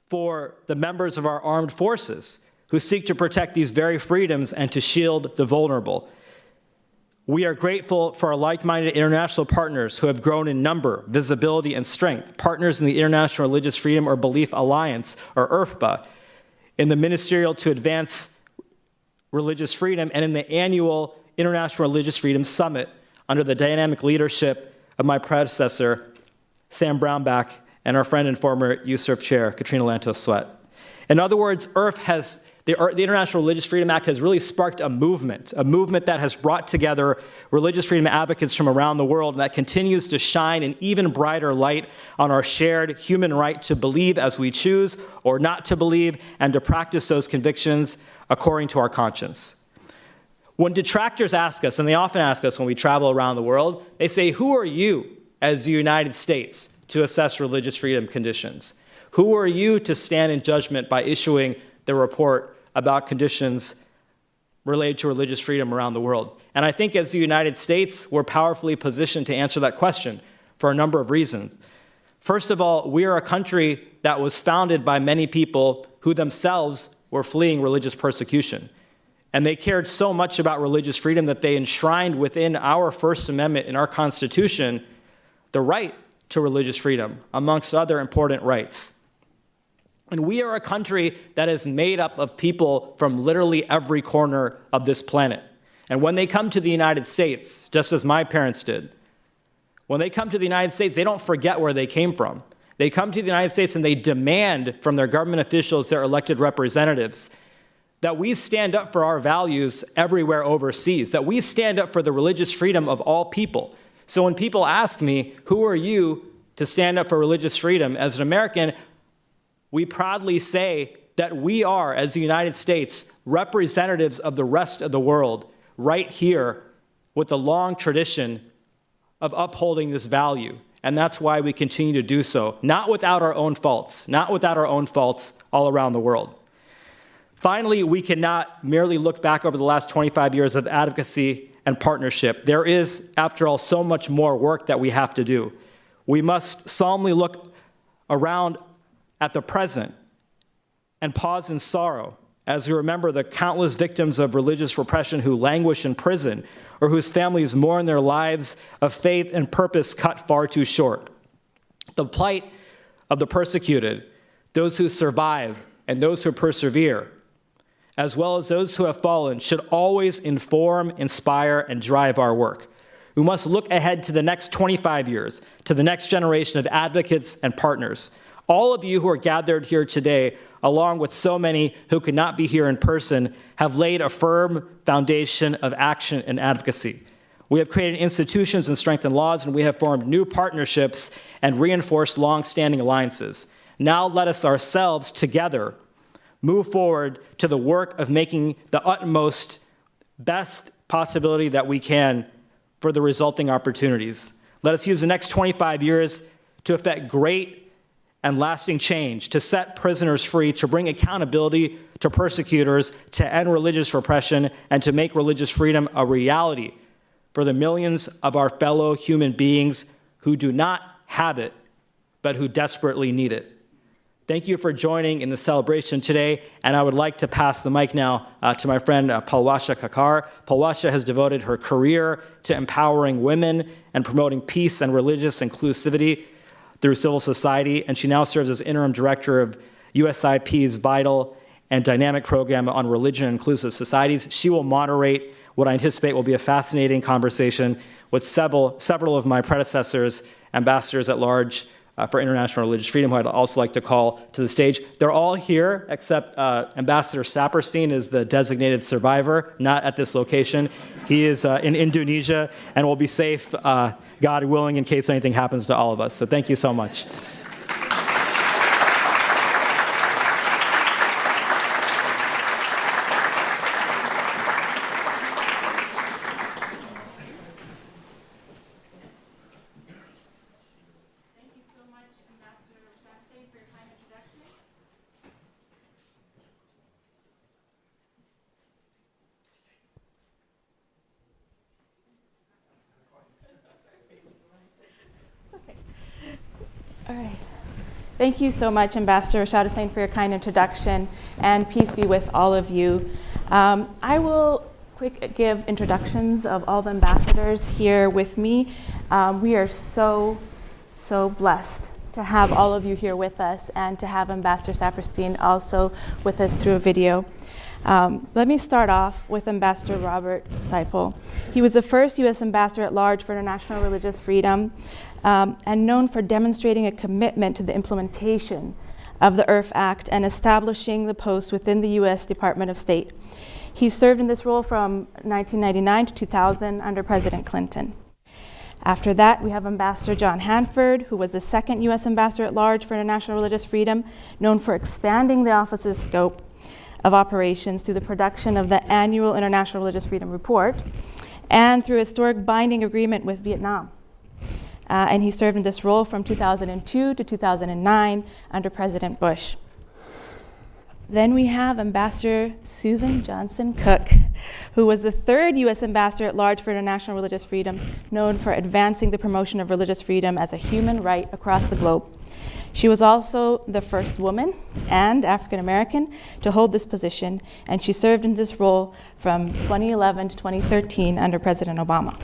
for the members of our armed forces who seek to protect these very freedoms and to shield the vulnerable. We are grateful for our like-minded international partners who have grown in number, visibility, and strength, partners in the International Religious Freedom or Belief Alliance, or IRFA, in the Ministerial to Advance Religious Freedom, and in the annual International Religious Freedom Summit under the dynamic leadership of my predecessor, Sam Brownback, and our friend and former USIP chair, Katrina Lantos Swett. In other words, the International Religious Freedom Act has really sparked a movement that has brought together religious freedom advocates from around the world, and that continues to shine an even brighter light on our shared human right to believe as we choose or not to believe, and to practice those convictions according to our conscience. When detractors ask us, and they often ask us when we travel around the world, they say, who are you as the United States to assess religious freedom conditions? Who are you to stand in judgment by issuing the report about conditions related to religious freedom around the world? And I think as the United States, we're powerfully positioned to answer that question for a number of reasons. First of all, we are a country that was founded by many people who themselves were fleeing religious persecution. And they cared so much about religious freedom that they enshrined within our First Amendment in our Constitution the right to religious freedom, amongst other important rights. And we are a country that is made up of people from literally every corner of this planet. And when they come to the United States, just as my parents did, when they come to the United States, they don't forget where they came from. They come to the United States and they demand from their government officials, their elected representatives, that we stand up for our values everywhere overseas, that we stand up for the religious freedom of all people. So when people ask me, who are you to stand up for religious freedom? As an American, we proudly say that we are, as the United States, representatives of the rest of the world right here with a long tradition of upholding this value. And that's why we continue to do so, not without our own faults, all around the world. Finally, we cannot merely look back over the last 25 years of advocacy and partnership. There is, after all, so much more work that we have to do. We must solemnly look around at the present and pause in sorrow as we remember the countless victims of religious repression who languish in prison or whose families mourn their lives of faith and purpose cut far too short. The plight of the persecuted, those who survive and those who persevere, as well as those who have fallen, should always inform, inspire, and drive our work. We must look ahead to the next 25 years, to the next generation of advocates and partners. All of you who are gathered here today, along with so many who could not be here in person, have laid a firm foundation of action and advocacy. We have created institutions and strengthened laws, and we have formed new partnerships and reinforced long-standing alliances. Now let us ourselves together move forward to the work of making the utmost best possibility that we can for the resulting opportunities. Let us use the next 25 years to effect great and lasting change, to set prisoners free, to bring accountability to persecutors, to end religious repression, and to make religious freedom a reality for the millions of our fellow human beings who do not have it, but who desperately need it. Thank you for joining in the celebration today, and I would like to pass the mic now to my friend Palwasha Kakar. Palwasha has devoted her career to empowering women and promoting peace and religious inclusivity through civil society, and she now serves as interim director of USIP's vital and dynamic program on religion and inclusive societies. She will moderate what I anticipate will be a fascinating conversation with several of my predecessors, ambassadors at large for international religious freedom, who I'd also like to call to the stage. They're all here, except Ambassador Saperstein is the designated survivor, not at this location. He is in Indonesia and will be safe, God willing, in case anything happens to all of us. So thank you so much. All right. Thank you so much, Ambassador Rashad Hussain, for your kind introduction, and peace be with all of you. I will give introductions of all the ambassadors here with me. We are so blessed to have all of you here with us and to have Ambassador Saperstein also with us through a video. Let me start off with Ambassador Robert Seipel. He was the first U.S. Ambassador at Large for International Religious Freedom, and known for demonstrating a commitment to the implementation of the IRFA Act and establishing the post within the U.S. Department of State. He served in this role from 1999 to 2000 under President Clinton. After that, we have Ambassador John Hanford, who was the second U.S. Ambassador at Large for International Religious Freedom, known for expanding the office's scope of operations through the production of the annual International Religious Freedom Report and through a historic binding agreement with Vietnam. And he served in this role from 2002 to 2009 under President Bush. Then we have Ambassador Susan Johnson Cook, who was the third U.S. Ambassador at Large for International Religious Freedom, known for advancing the promotion of religious freedom as a human right across the globe. She was also the first woman and African American to hold this position, and she served in this role from 2011 to 2013 under President Obama.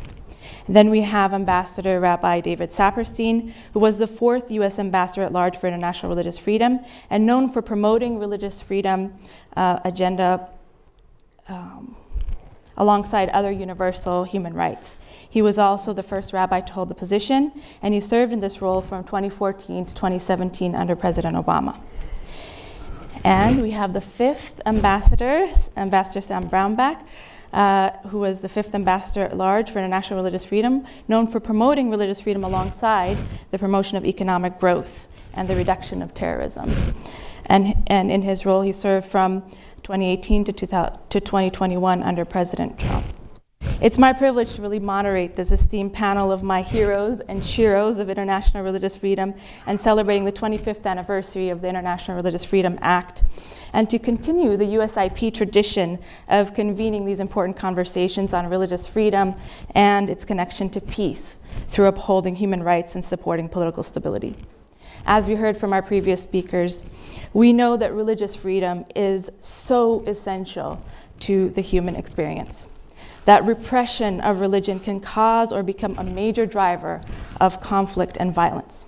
Then we have Ambassador Rabbi David Saperstein, who was the fourth U.S. Ambassador at Large for International Religious Freedom and known for promoting religious freedom agenda alongside other universal human rights. He was also the first rabbi to hold the position, and he served in this role from 2014 to 2017 under President Obama. And we have the fifth ambassador, Ambassador Sam Brownback, who was the fifth Ambassador at Large for International Religious Freedom, known for promoting religious freedom alongside the promotion of economic growth and the reduction of terrorism. And in his role, he served from 2018 to 2021 under President Trump. It's my privilege to really moderate this esteemed panel of my heroes and sheroes of international religious freedom and celebrating the 25th anniversary of the International Religious Freedom Act, and to continue the USIP tradition of convening these important conversations on religious freedom and its connection to peace through upholding human rights and supporting political stability. As we heard from our previous speakers, we know that religious freedom is so essential to the human experience, that repression of religion can cause or become a major driver of conflict and violence.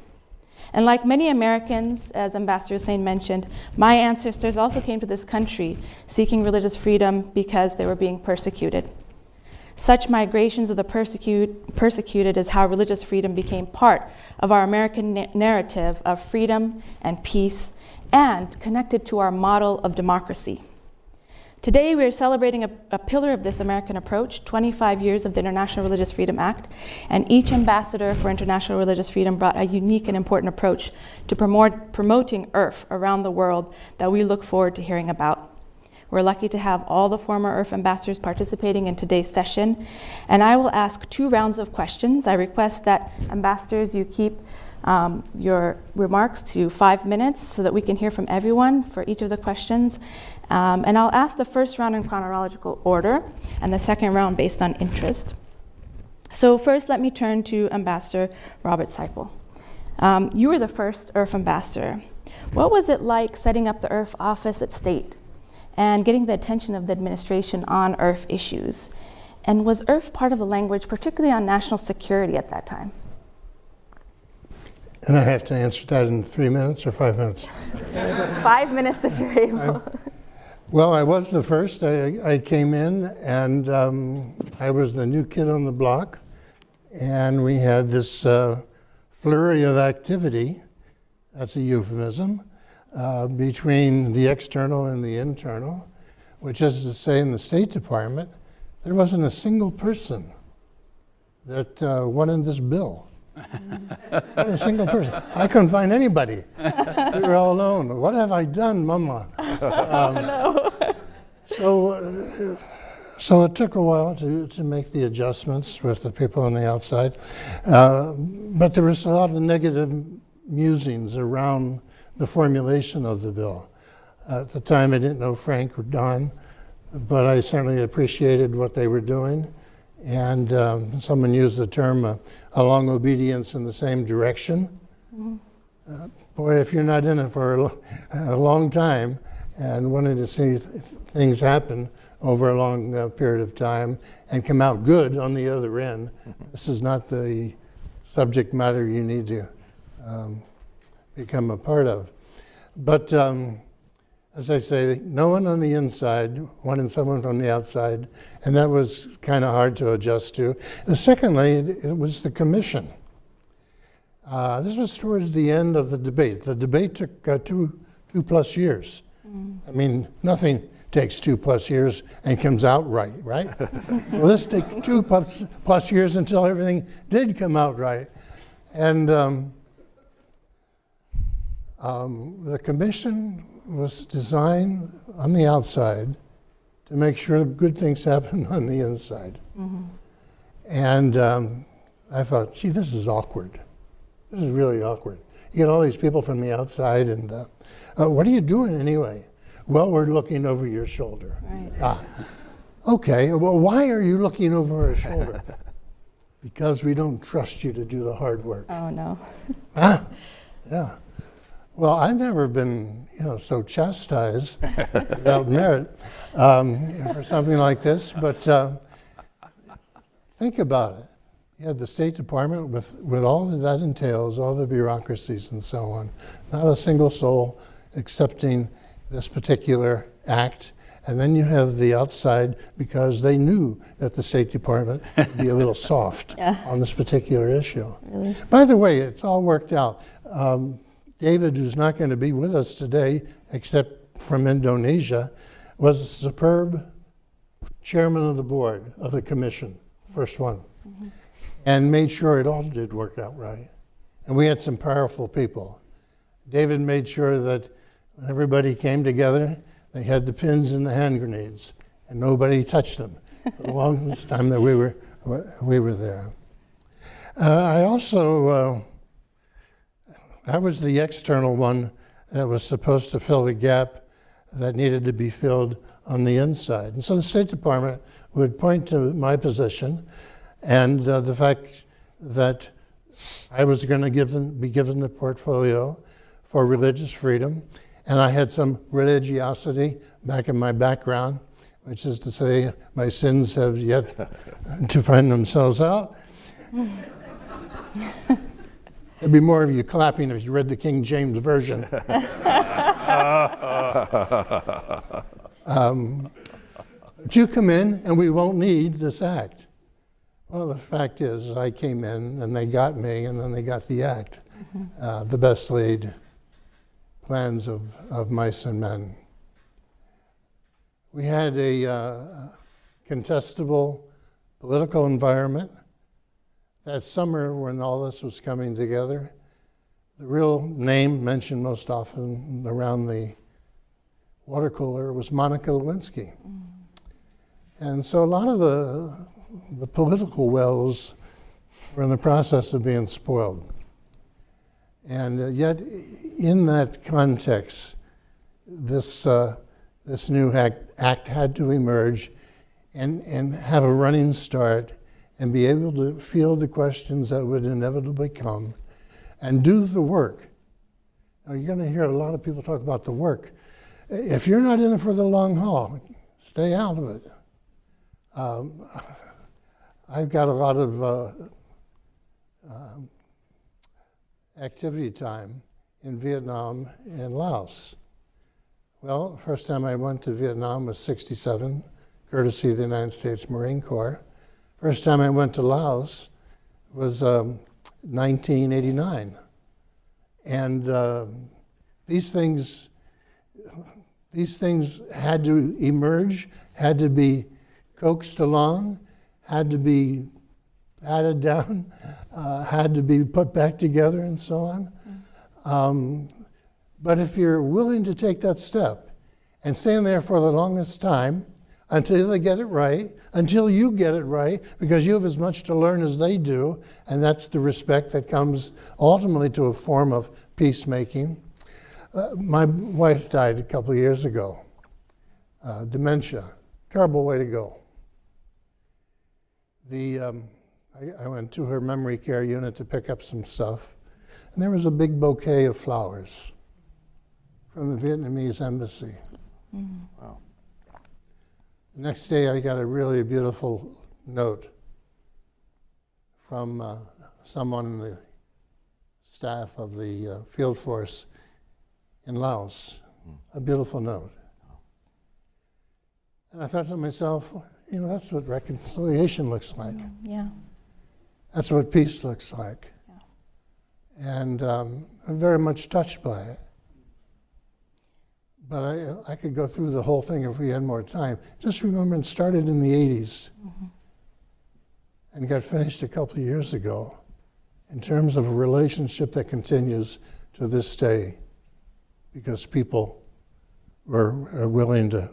And like many Americans, as Ambassador Hussain mentioned, my ancestors also came to this country seeking religious freedom because they were being persecuted. Such migrations of the persecuted is how religious freedom became part of our American narrative of freedom and peace, and connected to our model of democracy. Today, we are celebrating a pillar of this American approach, 25 years of the International Religious Freedom Act, and each ambassador for international religious freedom brought a unique and important approach to promoting IRF around the world that we look forward to hearing about. We're lucky to have all the former IRF ambassadors participating in today's session, and I will ask 2 rounds of questions. I request that ambassadors, you keep your remarks to 5 minutes so that we can hear from everyone for each of the questions. And I'll ask the first round in chronological order and the second round based on interest. So first, let me turn to Ambassador Robert Seipel. You were the first IRF ambassador. What was it like setting up the IRF office at State and getting the attention of the administration on IRF issues? And was IRF part of the language, particularly on national security at that time? And I have to answer that in 3 minutes or 5 minutes? 5 minutes if you're able. Well, I was the first. I came in and I was the new kid on the block. And we had this flurry of activity, that's a euphemism, between the external and the internal, which is to say in the State Department, there wasn't a single person that wanted this bill. Not a single person. I couldn't find anybody. We were all alone. What have I done, Mama? So it took a while to make the adjustments with the people on the outside. But there was a lot of negative musings around the formulation of the bill. At the time, I didn't know Frank or Don, but I certainly appreciated what they were doing. And someone used the term a long obedience in the same direction. Mm-hmm. Boy, if you're not in it for a long time and wanting to see things happen over a long period of time and come out good on the other end, this is not the subject matter you need to become a part of. But as I say, no one on the inside wanted someone from the outside, and that was kind of hard to adjust to. And secondly, it was the commission. This was towards the end of the debate. The debate took two plus years. I mean, nothing takes 2+ years and comes out right? Well, this took 2+ years until everything did come out right. And the commission was designed on the outside to make sure good things happen on the inside. Mm-hmm. And I thought, gee, this is awkward. This is really awkward. You get all these people from the outside, and what are you doing anyway? Well, we're looking over your shoulder. Right. Okay, well, why are you looking over our shoulder? Because we don't trust you to do the hard work. Oh, no. Yeah. Well, I've never been, so chastised without merit for something like this. But think about it. You had the State Department with all that entails, all the bureaucracies and so on. Not a single soul accepting this particular act. And then you have the outside, because they knew that the State Department would be a little soft on this particular issue. Really? By the way, it's all worked out. David, who's not going to be with us today, except from Indonesia, was a superb chairman of the board of the commission, first one, and made sure it all did work out right. And we had some powerful people. David made sure that when everybody came together, they had the pins and the hand grenades, and nobody touched them for the longest time that we were there. I also, I was the external one that was supposed to fill the gap that needed to be filled on the inside. And so the State Department would point to my position and the fact that I was going to be given the portfolio for religious freedom, and I had some religiosity back in my background, which is to say my sins have yet to find themselves out. There'd be more of you clapping if you read the King James Version. But you come in and we won't need this act. Well, the fact is, I came in and they got me, and then they got the act, the best laid plans of mice and men. We had a contestable political environment. That summer when all this was coming together, the real name mentioned most often around the water cooler was Monica Lewinsky. And so a lot of the political wells were in the process of being spoiled. And yet, in that context, this new act had to emerge and have a running start and be able to field the questions that would inevitably come and do the work. Now, you're going to hear a lot of people talk about the work. If you're not in it for the long haul, stay out of it. I've got a lot of activity time in Vietnam and Laos. Well, first time I went to Vietnam was '67, courtesy of the United States Marine Corps. First time I went to Laos was 1989. And these things had to emerge, had to be coaxed along, had to be patted down, had to be put back together and so on. But if you're willing to take that step and stand there for the longest time until they get it right, until you get it right, because you have as much to learn as they do, and that's the respect that comes ultimately to a form of peacemaking. My wife died a couple of years ago, dementia, terrible way to go. I went to her memory care unit to pick up some stuff, and there was a big bouquet of flowers from the Vietnamese embassy. Wow. The next day, I got a really beautiful note from someone in the staff of the field force in Laos, a beautiful note. And I thought to myself, you know, that's what reconciliation looks like. Yeah. That's what peace looks like. Yeah. And I'm very much touched by it. But I could go through the whole thing if we had more time. Just remember, it started in the 80s and got finished a couple of years ago in terms of a relationship that continues to this day because people are willing to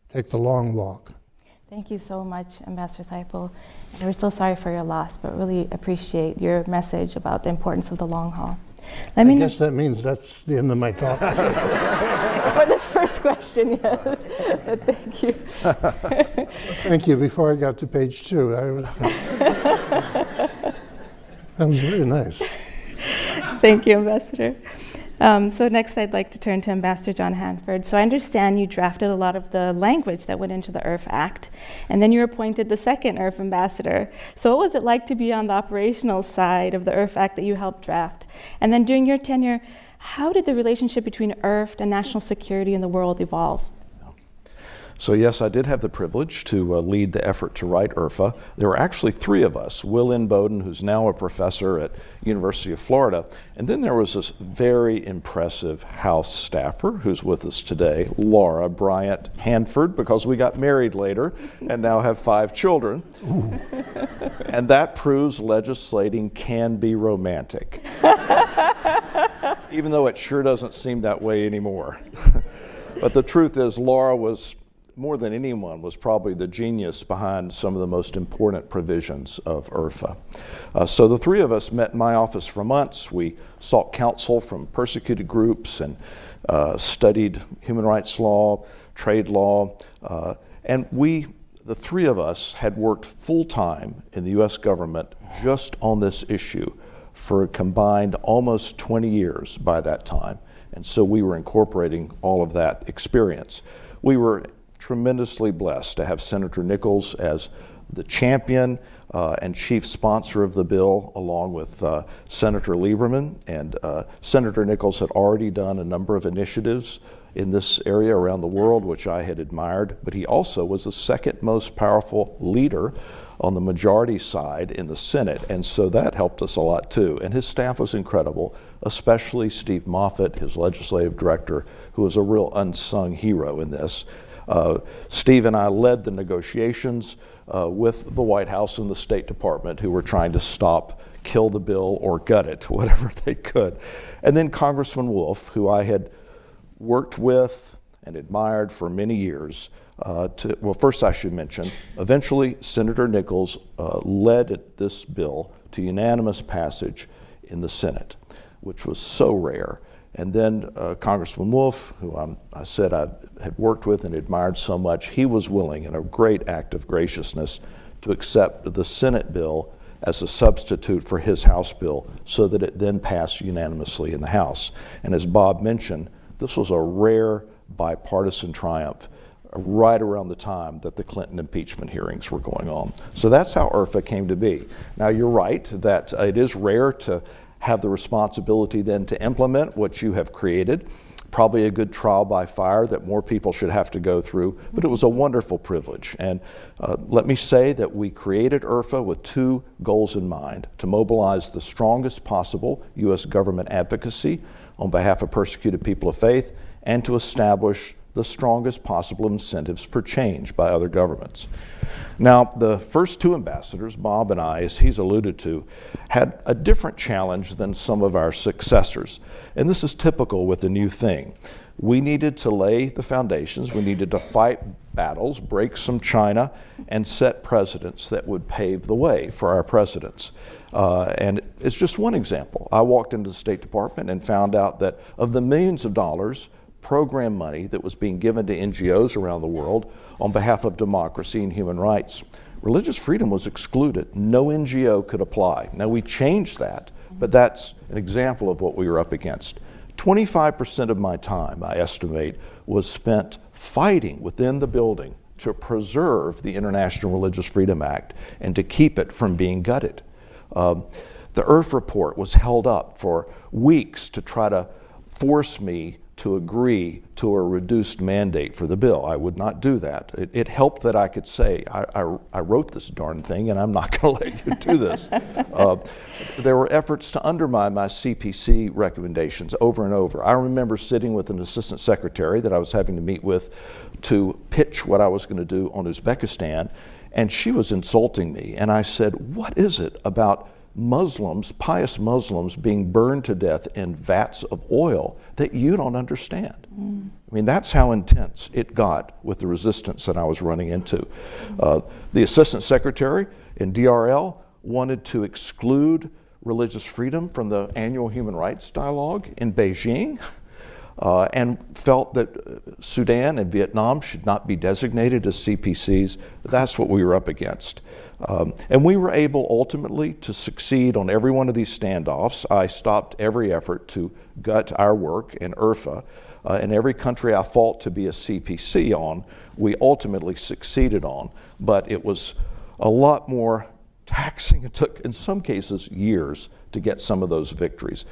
take the long walk. Thank you so much, Ambassador Seipel. We're so sorry for your loss, but really appreciate your message about the importance of the long haul. I guess that means that's the end of my talk. For this first question, yes. But thank you. Thank you. Before I got to page 2, that was really nice. Thank you, Ambassador. So next I'd like to turn to Ambassador John Hanford. So I understand you drafted a lot of the language that went into the IRFA Act, and then you were appointed the second IRFA ambassador. So what was it like to be on the operational side of the IRFA Act that you helped draft? And then during your tenure, how did the relationship between IRFA and national security in the world evolve? So yes, I did have the privilege to lead the effort to write IRFA. There were actually 3 of us, Will N. Bowden, who's now a professor at University of Florida, and then there was this very impressive House staffer who's with us today, Laura Bryant Hanford, because we got married later and now have 5 children. And that proves legislating can be romantic, even though it sure doesn't seem that way anymore. But the truth is, Laura was, more than anyone, was probably the genius behind some of the most important provisions of IRFA. So the 3 of us met in my office for months. We sought counsel from persecuted groups and studied human rights law, trade law, and the 3 of us had worked full-time in the U.S. government just on this issue for a combined almost 20 years by that time. And so we were incorporating all of that experience. We were tremendously blessed to have Senator Nickles as the champion and chief sponsor of the bill, along with Senator Lieberman. And Senator Nickles had already done a number of initiatives in this area around the world, which I had admired, but he also was the second most powerful leader on the majority side in the Senate, and so that helped us a lot too. And his staff was incredible, especially Steve Moffett, his legislative director, who was a real unsung hero in this. Steve and I led the negotiations with the White House and the State Department, who were trying to stop, kill the bill, or gut it, whatever they could. And then Congressman Wolf, who I had worked with and admired for many years. Well, first I should mention, eventually Senator Nickles led this bill to unanimous passage in the Senate, which was so rare. And then Congressman Wolf, who I said I had worked with and admired so much, he was willing, in a great act of graciousness, to accept the Senate bill as a substitute for his House bill so that it then passed unanimously in the House. And as Bob mentioned, this was a rare bipartisan triumph right around the time that the Clinton impeachment hearings were going on. So that's how IRFA came to be. Now, you're right that it is rare to have the responsibility then to implement what you have created. Probably a good trial by fire that more people should have to go through, but it was a wonderful privilege. And let me say that we created IRFA with two goals in mind: to mobilize the strongest possible U.S. government advocacy on behalf of persecuted people of faith, and to establish the strongest possible incentives for change by other governments. Now, the first two ambassadors, Bob and I, as he's alluded to, had a different challenge than some of our successors. And this is typical with a new thing. We needed to lay the foundations, we needed to fight battles, break some china, and set precedents that would pave the way for our presidents. And it's just one example. I walked into the State Department and found out that of the millions of dollars program money that was being given to NGOs around the world on behalf of democracy and human rights, religious freedom was excluded. No NGO could apply. Now, we changed that, but that's an example of what we were up against. 25% of my time, I estimate, was spent fighting within the building to preserve the International Religious Freedom Act and to keep it from being gutted. The IRF report was held up for weeks to try to force me to agree to a reduced mandate for the bill. I would not do that. It helped that I could say, I wrote this darn thing and I'm not going to let you do this. There were efforts to undermine my CPC recommendations over and over. I remember sitting with an assistant secretary that I was having to meet with to pitch what I was going to do on Uzbekistan, and she was insulting me. And I said, what is it about Muslims, pious Muslims, being burned to death in vats of oil that you don't understand? I mean, that's how intense it got with the resistance that I was running into. The assistant secretary in DRL wanted to exclude religious freedom from the annual human rights dialogue in Beijing, and felt that Sudan and Vietnam should not be designated as CPCs. That's what we were up against. And we were able ultimately to succeed on every one of these standoffs. I stopped every effort to gut our work in IRFA. In every country I fought to be a CPC on, we ultimately succeeded on. But it was a lot more taxing. It took, in some cases, years to get some of those victories.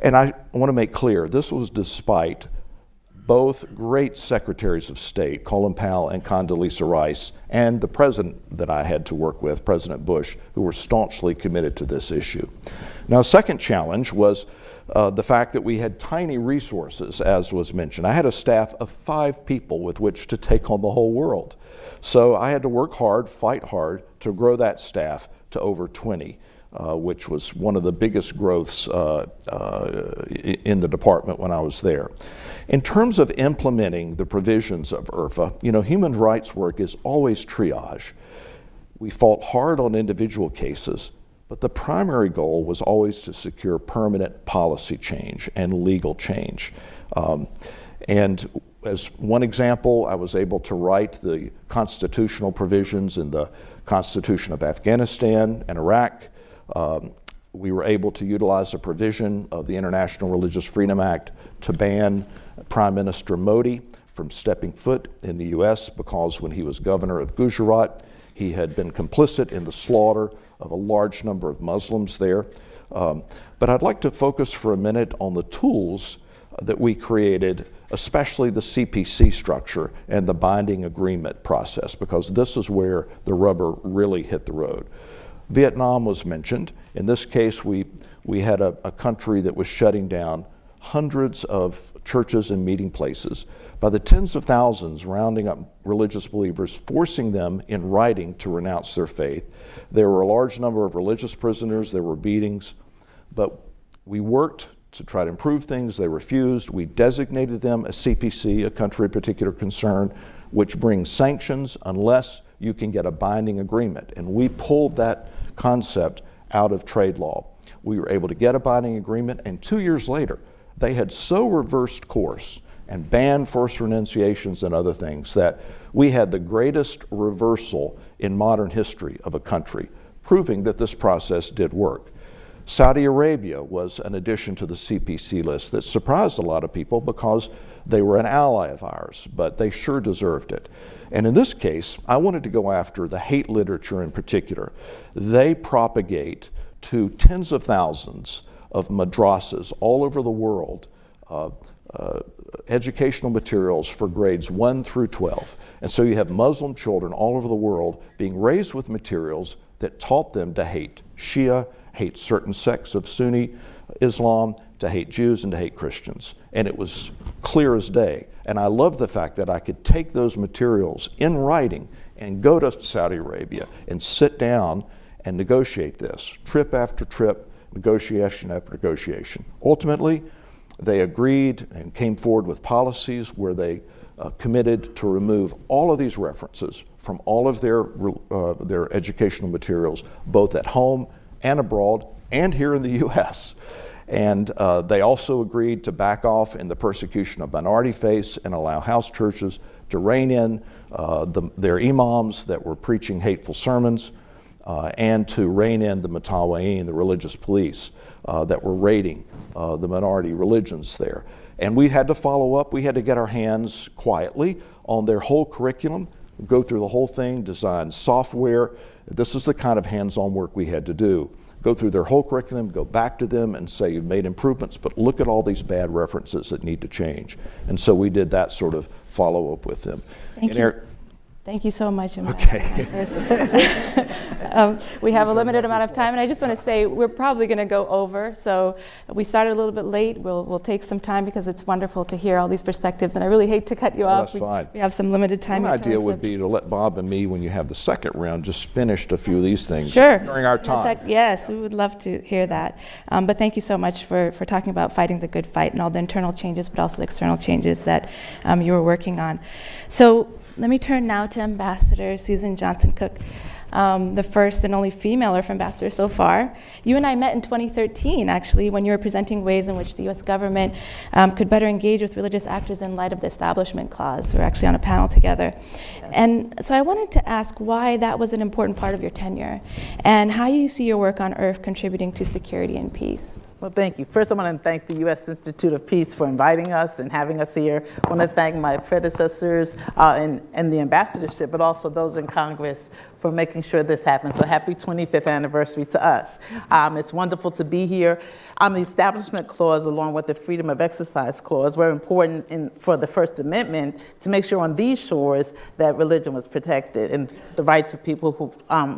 And I want to make clear, this was despite both great secretaries of state, Colin Powell and Condoleezza Rice, and the president that I had to work with, President Bush, who were staunchly committed to this issue. Now, a second challenge was the fact that we had tiny resources, as was mentioned. I had a staff of 5 people with which to take on the whole world. So I had to work hard, fight hard, to grow that staff to over 20. Which was one of the biggest growths in the department when I was there. In terms of implementing the provisions of IRFA, you know, human rights work is always triage. We fought hard on individual cases, but the primary goal was always to secure permanent policy change and legal change. And as one example, I was able to write the constitutional provisions in the Constitution of Afghanistan and Iraq. We were able to utilize a provision of the International Religious Freedom Act to ban Prime Minister Modi from stepping foot in the U.S. because when he was governor of Gujarat, He had been complicit in the slaughter of a large number of Muslims there. But I'd like to focus for a minute on the tools that we created, especially the CPC structure and the binding agreement process, because this is where the rubber really hit the road. Vietnam was mentioned. In this case, we had a country that was shutting down hundreds of churches and meeting places by the tens of thousands, rounding up religious believers, forcing them in writing to renounce their faith. There were a large number of religious prisoners, there were beatings, but we worked to try to improve things. They refused. We designated them a CPC, a country of particular concern, which brings sanctions unless you can get a binding agreement. And we pulled that concept out of trade law. We were able to get a binding agreement, and 2 years later, they had so reversed course and banned forced renunciations and other things that we had the greatest reversal in modern history of a country, proving that this process did work. Saudi Arabia was an addition to the CPC list that surprised a lot of people because they were an ally of ours, but they sure deserved it. And in this case, I wanted to go after the hate literature in particular. They propagate to tens of thousands of madrasas all over the world, educational materials for grades 1 through 12. And so you have Muslim children all over the world being raised with materials that taught them to hate Shia, hate certain sects of Sunni Islam, to hate Jews and to hate Christians. And it was clear as day. And I love the fact that I could take those materials in writing and go to Saudi Arabia and sit down and negotiate this, trip after trip, negotiation after negotiation. Ultimately, they agreed and came forward with policies where they committed to remove all of these references from all of their educational materials, both at home and abroad, and here in the US. And they also agreed to back off in the persecution of minority faiths and allow house churches to rein in their imams that were preaching hateful sermons, and to rein in the mutawayin, the religious police that were raiding the minority religions there. And we had to follow up, we had to get our hands quietly on their whole curriculum, go through the whole thing, design software. This is the kind of hands-on work we had to do. Go through their whole curriculum, go back to them and say, you've made improvements, but look at all these bad references that need to change. And so we did that sort of follow-up with them. Thank you. Thank you so much. Okay. We have a limited amount of time, and I just want to say we're probably going to go over. So we started a little bit late. We'll take some time because it's wonderful to hear all these perspectives, and I really hate to cut you off. That's fine. We have some limited time. One idea would be to let Bob and me, when you have the second round, just finish a few of these things sure. during our time. Yes, we would love to hear that. But thank you so much for talking about fighting the good fight and all the internal changes, but also the external changes that you were working on. So let me turn now to Ambassador Susan Johnson-Cook, the first and only female IRFA ambassador so far. You and I met in 2013, actually, when you were presenting ways in which the U.S. government could better engage with religious actors in light of the Establishment Clause. We were actually on a panel together. Yes. And so I wanted to ask why that was an important part of your tenure, and how you see your work on IRFA contributing to security and peace. Well, thank you. First, I want to thank the U.S. Institute of Peace for inviting us and having us here. I want to thank my predecessors and the ambassadorship, but also those in Congress for making sure this happens. So happy 25th anniversary to us. It's wonderful to be here. The Establishment Clause, along with the Freedom of Exercise Clause, were important for the First Amendment to make sure on these shores that religion was protected and the rights of people who,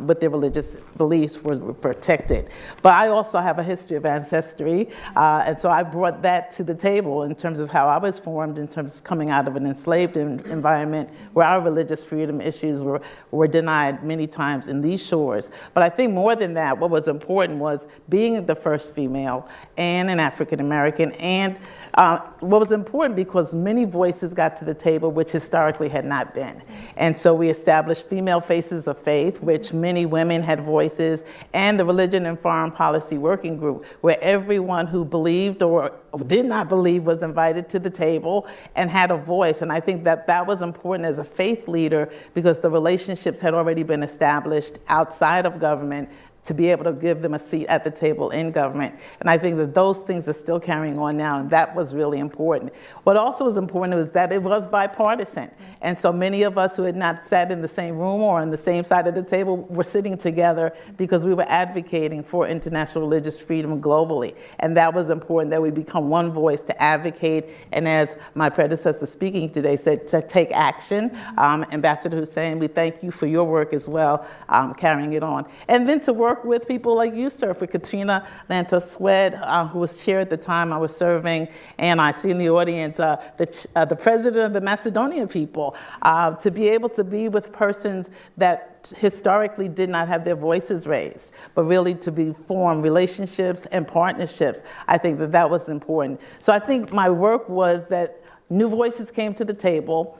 with their religious beliefs were protected. But I also have a history of ancestry, and so I brought that to the table in terms of how I was formed, in terms of coming out of an enslaved environment where our religious freedom issues were denied many times in these shores. But I think more than that, what was important was being the first female and an African American, and what was important because many voices got to the table which historically had not been. And so we established Female Faces of Faith, which many women had voices, and the Religion and Foreign Policy Working Group, where everyone who believed or did not believe was invited to the table and had a voice. And I think that that was important as a faith leader because the relationships had already been established outside of government to be able to give them a seat at the table in government. And I think that those things are still carrying on now, and that was really important. What also was important was that it was bipartisan. And so many of us who had not sat in the same room or on the same side of the table were sitting together because we were advocating for international religious freedom globally. And that was important, that we become one voice to advocate, and as my predecessor speaking today said, to take action. Ambassador Hussein, we thank you for your work as well, carrying it on. And then to work with people like you, sir, for Katrina Lantos Swett, who was chair at the time I was serving, and I see in the audience the president of the Macedonian people, to be able to be with persons that historically did not have their voices raised, but really to form relationships and partnerships. I think that that was important. So I think my work was that new voices came to the table,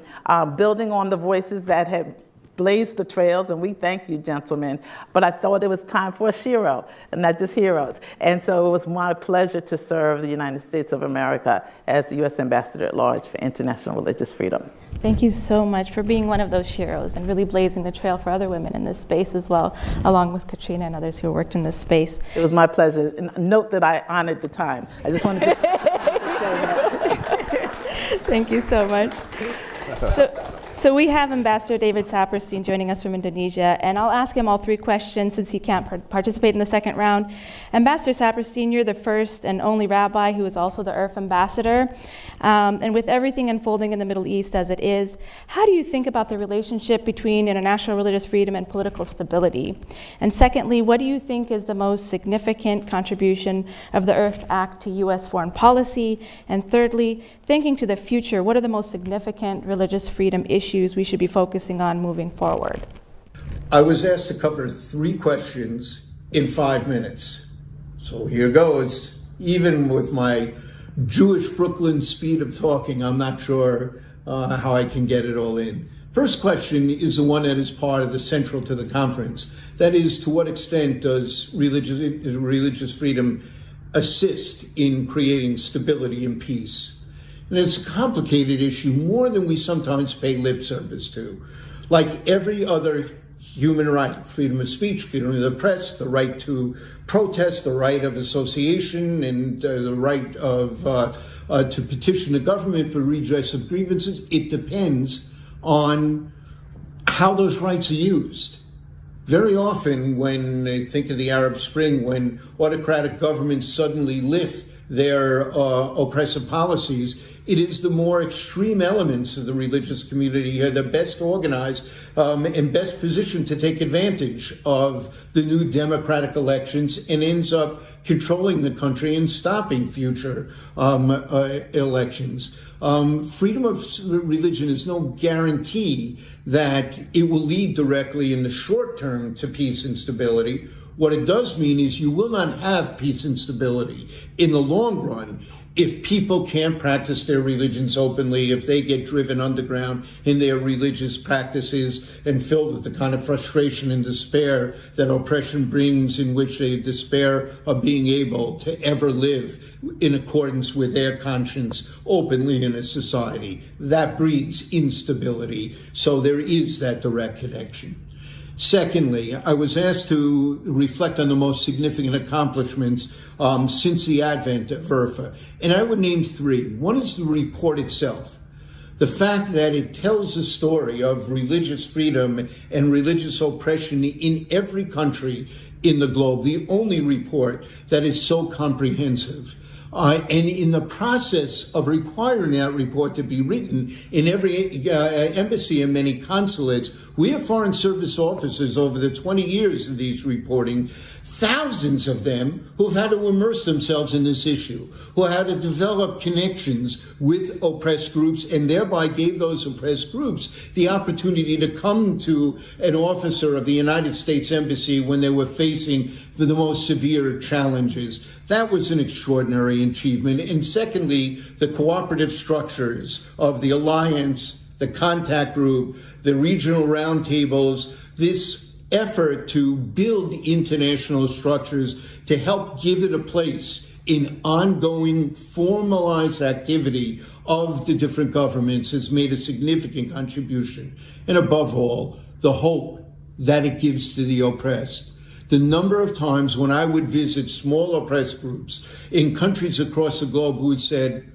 building on the voices that had blazed the trails, and we thank you, gentlemen. But I thought it was time for a shiro, and not just heroes. And so it was my pleasure to serve the United States of America as the U.S. Ambassador at Large for International Religious Freedom. Thank you so much for being one of those sheroes and really blazing the trail for other women in this space as well, along with Katrina and others who worked in this space. It was my pleasure. And note that I honored the time. I just wanted to say that. Thank you so much. So we have Ambassador David Saperstein joining us from Indonesia, and I'll ask him all three questions since he can't participate in the second round. Ambassador Saperstein, you're the first and only rabbi who is also the IRFA ambassador. And with everything unfolding in the Middle East as it is, how do you think about the relationship between international religious freedom and political stability? And secondly, what do you think is the most significant contribution of the IRFA Act to U.S. foreign policy? And thirdly, thinking to the future, what are the most significant religious freedom issues we should be focusing on moving forward? I was asked to cover 3 questions in 5 minutes. So here goes. Even with my Jewish Brooklyn speed of talking, I'm not sure how I can get it all in. First question is the one that is part of the central to the conference. That is, to what extent does religious freedom assist in creating stability and peace? And it's a complicated issue, more than we sometimes pay lip service to. Like every other human right, freedom of speech, freedom of the press, the right to protest, the right of association, and the right to petition the government for redress of grievances, it depends on how those rights are used. Very often when they think of the Arab Spring, when autocratic governments suddenly lift their oppressive policies, it is the more extreme elements of the religious community who are the best organized and best positioned to take advantage of the new democratic elections and ends up controlling the country and stopping future elections. Freedom of religion is no guarantee that it will lead directly in the short term to peace and stability. What it does mean is you will not have peace and stability in the long run if people can't practice their religions openly, if they get driven underground in their religious practices and filled with the kind of frustration and despair that oppression brings, in which they despair of being able to ever live in accordance with their conscience openly in a society. That breeds instability. So there is that direct connection. Secondly, I was asked to reflect on the most significant accomplishments since the advent of IRFA, and I would name 3. One is the report itself. The fact that it tells a story of religious freedom and religious oppression in every country in the globe, the only report that is so comprehensive. And in the process of requiring that report to be written in every embassy and many consulates, we have Foreign Service officers over the 20 years of these reporting, thousands of them who have had to immerse themselves in this issue, who had to develop connections with oppressed groups and thereby gave those oppressed groups the opportunity to come to an officer of the United States Embassy when they were facing the most severe challenges. That was an extraordinary achievement. And secondly, the cooperative structures of the alliance, the contact group, the regional roundtables, this effort to build international structures to help give it a place in ongoing formalized activity of the different governments has made a significant contribution. And above all, the hope that it gives to the oppressed. the number of times when I would visit small oppressed groups in countries across the globe who had said,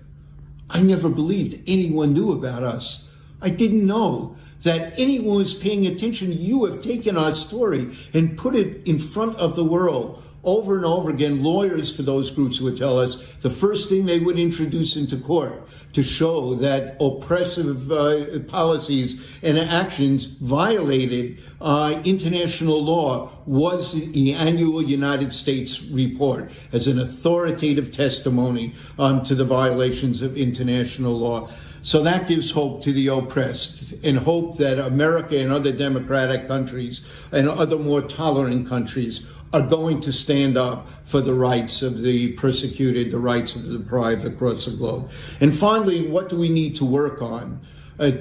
I never believed anyone knew about us. I didn't know that anyone was paying attention. You have taken our story and put it in front of the world. Over and over again, lawyers for those groups would tell us the first thing they would introduce into court to show that oppressive policies and actions violated international law was the annual United States report as an authoritative testimony to the violations of international law. So that gives hope to the oppressed, and hope that America and other democratic countries and other more tolerant countries are going to stand up for the rights of the persecuted, the rights of the deprived across the globe. And finally, what do we need to work on?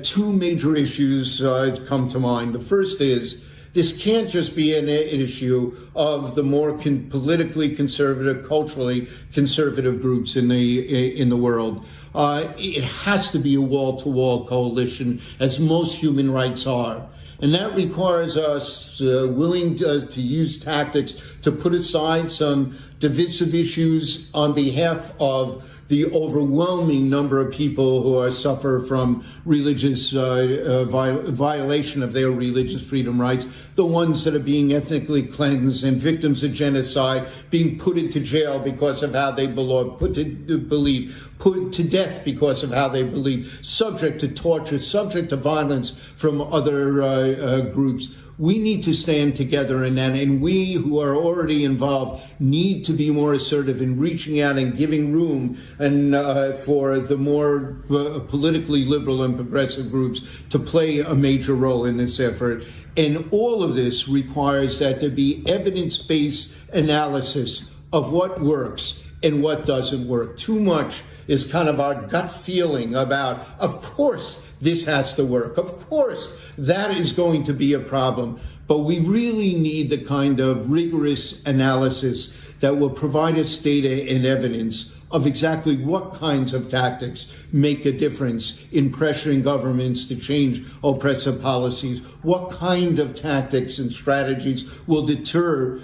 Two major issues come to mind. The first is, this can't just be an issue of the more politically conservative, culturally conservative groups in the world. It has to be a wall-to-wall coalition, as most human rights are. And that requires us willing to use tactics to put aside some divisive issues on behalf of the overwhelming number of people who suffer from religious violation of their religious freedom rights, the ones that are being ethnically cleansed and victims of genocide, being put into jail because of how they put to death because of how they believe, subject to torture, subject to violence from other groups. We need to stand together in that, and we who are already involved need to be more assertive in reaching out and giving room and for the more politically liberal and progressive groups to play a major role in this effort. And all of this requires that there be evidence-based analysis of what works and what doesn't work. Too much is kind of our gut feeling about, of course, this has to work. Of course, that is going to be a problem. But we really need the kind of rigorous analysis that will provide us data and evidence of exactly what kinds of tactics make a difference in pressuring governments to change oppressive policies, what kind of tactics and strategies will deter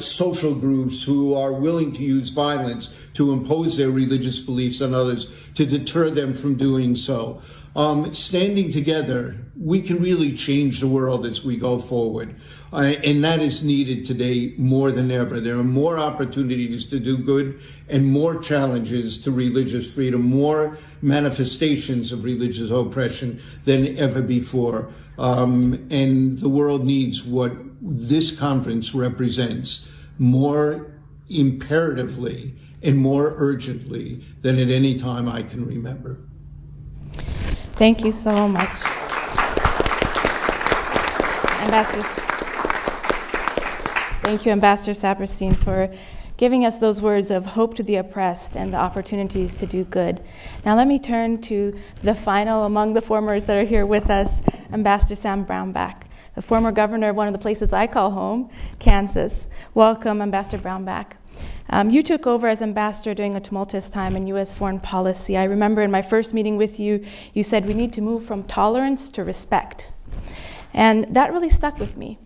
social groups who are willing to use violence to impose their religious beliefs on others, to deter them from doing so. Standing together, we can really change the world as we go forward. And that is needed today more than ever. There are more opportunities to do good and more challenges to religious freedom, more manifestations of religious oppression than ever before. And the world needs what this conference represents more imperatively and more urgently than at any time I can remember. Thank you so much. Thank you, Ambassador Saperstein, for giving us those words of hope to the oppressed and the opportunities to do good. Now let me turn to the final among the formers that are here with us, Ambassador Sam Brownback, the former governor of one of the places I call home, Kansas. Welcome, Ambassador Brownback. You took over as ambassador during a tumultuous time in U.S. foreign policy. I remember in my first meeting with you, you said we need to move from tolerance to respect. And that really stuck with me.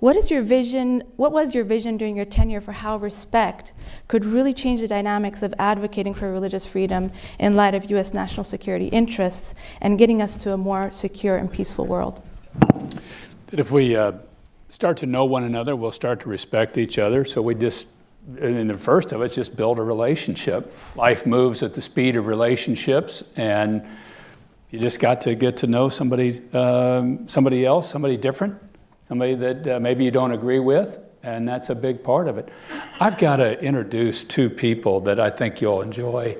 What was your vision during your tenure for how respect could really change the dynamics of advocating for religious freedom in light of U.S. national security interests and getting us to a more secure and peaceful world? That if we start to know one another, we'll start to respect each other. So we just, in the first of it, just build a relationship. Life moves at the speed of relationships, and you just got to get to know somebody else, somebody different, somebody that maybe you don't agree with, and that's a big part of it. I've got to introduce two people that I think you'll enjoy.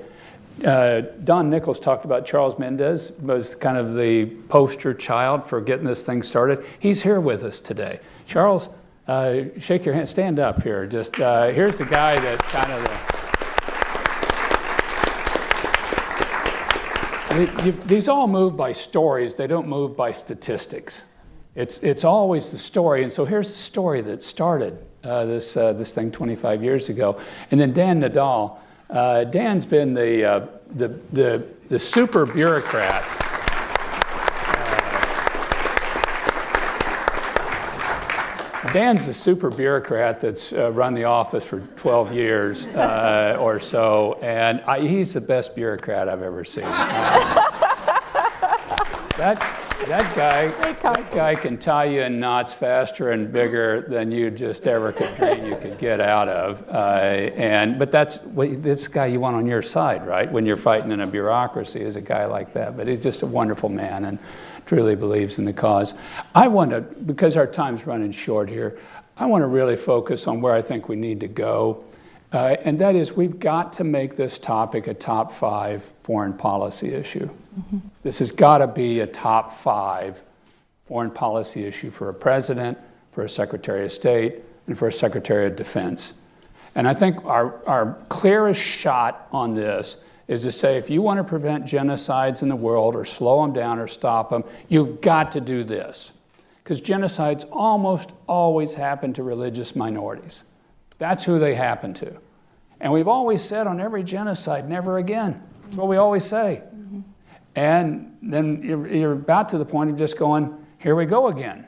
Don Nickles talked about Charles Mendez, was kind of the poster child for getting this thing started. He's here with us today. Charles, shake your hand, stand up here. Just here's the guy that's kind of these all move by stories. They don't move by statistics. It's always the story. And so here's the story that started this thing 25 years ago. And then Dan Nadal. Dan's been the super bureaucrat. Dan's the super bureaucrat that's run the office for 12 years or so, and he's the best bureaucrat I've ever seen. That guy can tie you in knots faster and bigger than you just ever could dream you could get out of. But that's this guy you want on your side, right? When you're fighting in a bureaucracy, is a guy like that. But he's just a wonderful man and truly believes in the cause. I want to, because our time's running short here, I want to really focus on where I think we need to go. And that is, we've got to make this topic a top 5 foreign policy issue. Mm-hmm. This has got to be a top 5 foreign policy issue for a president, for a secretary of state, and for a secretary of defense. And I think our clearest shot on this is to say, if you want to prevent genocides in the world or slow them down or stop them, you've got to do this. Because genocides almost always happen to religious minorities. That's who they happen to. And we've always said on every genocide, never again. That's what we always say. Mm-hmm. And then you're about to the point of just going, here we go again,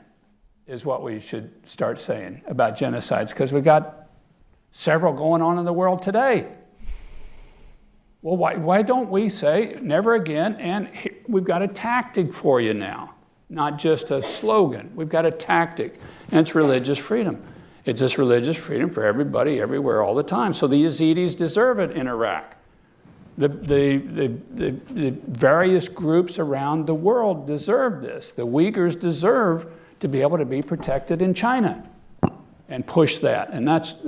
is what we should start saying about genocides, because we've got several going on in the world today. Well, why don't we say never again? And we've got a tactic for you now, not just a slogan. We've got a tactic, and it's religious freedom. It's just religious freedom for everybody, everywhere, all the time. So the Yazidis deserve it in Iraq. The various groups around the world deserve this. The Uyghurs deserve to be able to be protected in China and push that. And that's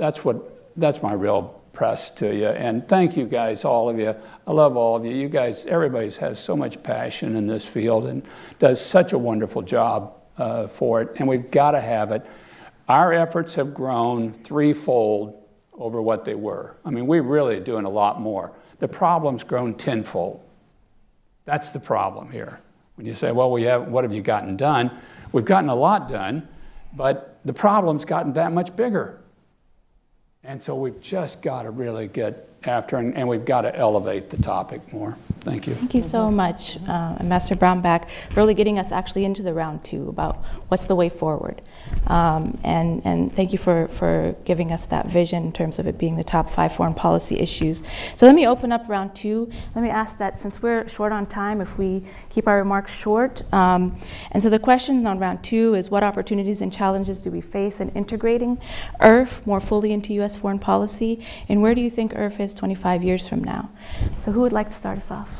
my real press to you. And thank you guys, all of you. I love all of you. You guys, everybody has so much passion in this field and does such a wonderful job for it. And we've got to have it. Our efforts have grown threefold over what they were. I mean, we're really doing a lot more. The problem's grown tenfold. That's the problem here. When you say, well, what have you gotten done? We've gotten a lot done, but the problem's gotten that much bigger. And so we've just got to really get after, and we've got to elevate the topic more. Thank you. Thank you so much, Ambassador Brownback, really getting us actually into the round 2 about what's the way forward. And thank you for giving us that vision in terms of it being the top 5 foreign policy issues. So let me open up round 2. Let me ask that, since we're short on time, if we keep our remarks short. And so the question on round 2 is, what opportunities and challenges do we face in integrating IRF more fully into U.S. foreign policy? And where do you think IRF is 25 years from now? So who would like to start us off?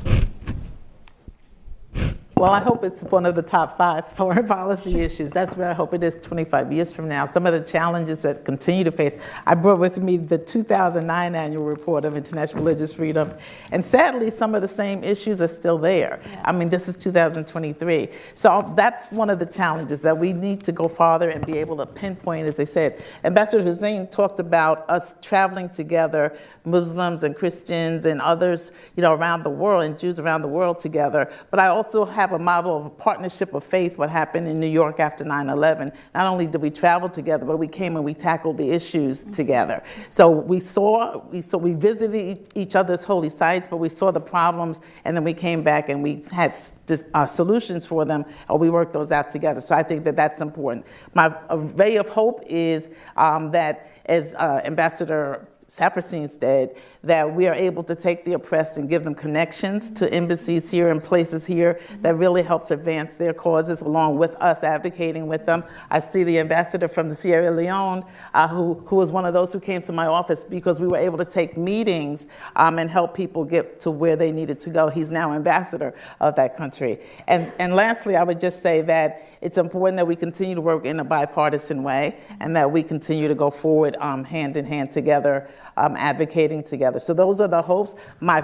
Well, I hope it's one of the top 5 foreign policy issues. That's where I hope it is 25 years from now. Some of the challenges that continue to face. I brought with me the 2009 annual report of international religious freedom, and sadly, some of the same issues are still there. Yeah. I mean, this is 2023. So that's one of the challenges, that we need to go farther and be able to pinpoint, as I said. Ambassador Hussein talked about us traveling together, Muslims and Christians and others, around the world, and Jews around the world together. But I also have a model of a partnership of faith, what happened in New York after 9/11. Not only did we travel together, but we came and we tackled the issues together. So we visited each other's holy sites, but we saw the problems, and then we came back and we had solutions for them, or we worked those out together. So I think that that's important. My ray of hope is that, as Ambassador Saperstein said, that we are able to take the oppressed and give them connections to embassies here and places here that really helps advance their causes, along with us advocating with them. I see the ambassador from the Sierra Leone, who was one of those who came to my office because we were able to take meetings and help people get to where they needed to go. He's now ambassador of that country. And lastly, I would just say that it's important that we continue to work in a bipartisan way, and that we continue to go forward hand in hand together, advocating together. So those are the hopes. My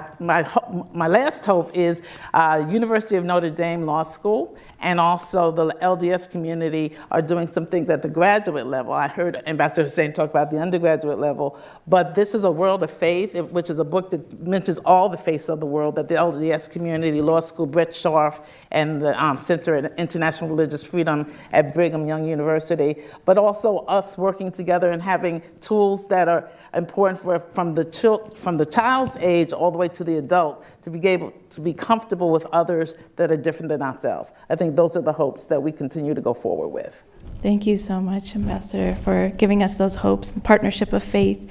last hope is University of Notre Dame Law School, and also the LDS community are doing some things at the graduate level. I heard Ambassador Hussein talk about the undergraduate level, but this is A World of Faith, which is a book that mentions all the faiths of the world, that the LDS community law school, Brett Scharf, and the Center for International Religious Freedom at Brigham Young University, but also us working together and having tools that are important from the child's age all the way to the adult, to be able to be comfortable with others that are different than ourselves. I think those are the hopes that we continue to go forward with. Thank you so much, Ambassador, for giving us those hopes, the partnership of faith,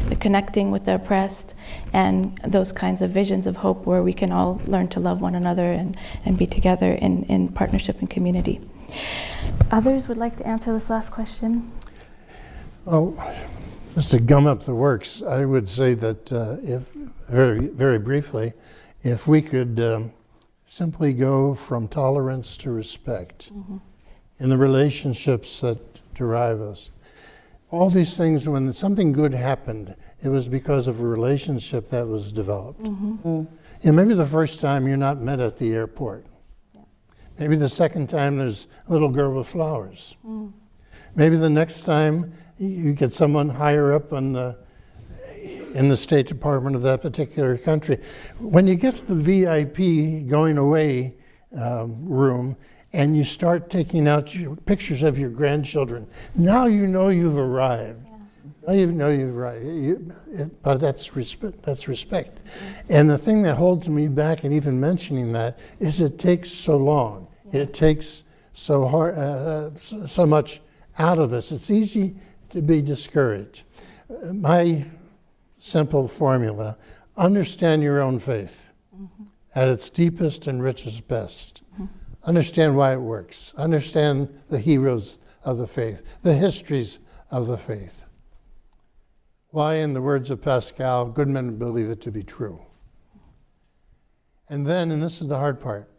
the connecting with the oppressed, and those kinds of visions of hope where we can all learn to love one another and be together in partnership and community. Others would like to answer this last question? Well, just to gum up the works, I would say that if, very briefly, if we could simply go from tolerance to respect in the relationships that derive us. All these things, when something good happened, it was because of a relationship that was developed. And maybe the first time you're not met at the airport. Maybe the second time there's a little girl with flowers. Maybe the next time you get someone higher up in the State Department of that particular country. When you get to the VIP going away room and you start taking out pictures of your grandchildren, now you know you've arrived. Now you know you've arrived. But that's respect. And the thing that holds me back in even mentioning that is it takes so long. It takes so hard, so much out of us. It's easy to be discouraged. My simple formula: understand your own faith at its deepest and richest best. Understand why it works. Understand the heroes of the faith, the histories of the faith. Why, in the words of Pascal, good men believe it to be true. And then, and this is the hard part,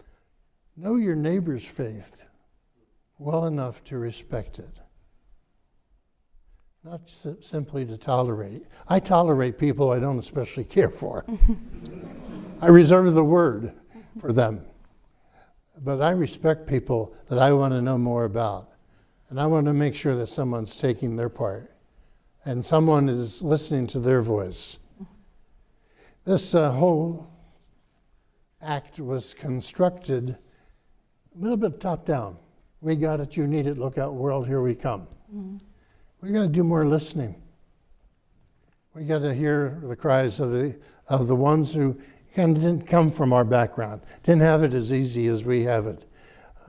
know your neighbor's faith well enough to respect it. Not simply to tolerate. I tolerate people I don't especially care for. I reserve the word for them. But I respect people that I want to know more about. And I want to make sure that someone's taking their part and someone is listening to their voice. This whole act was constructed a little bit top down. We got it, you need it, look out world, here we come. We got to do more listening. We got to hear the cries of the ones who kind of didn't come from our background, didn't have it as easy as we have it,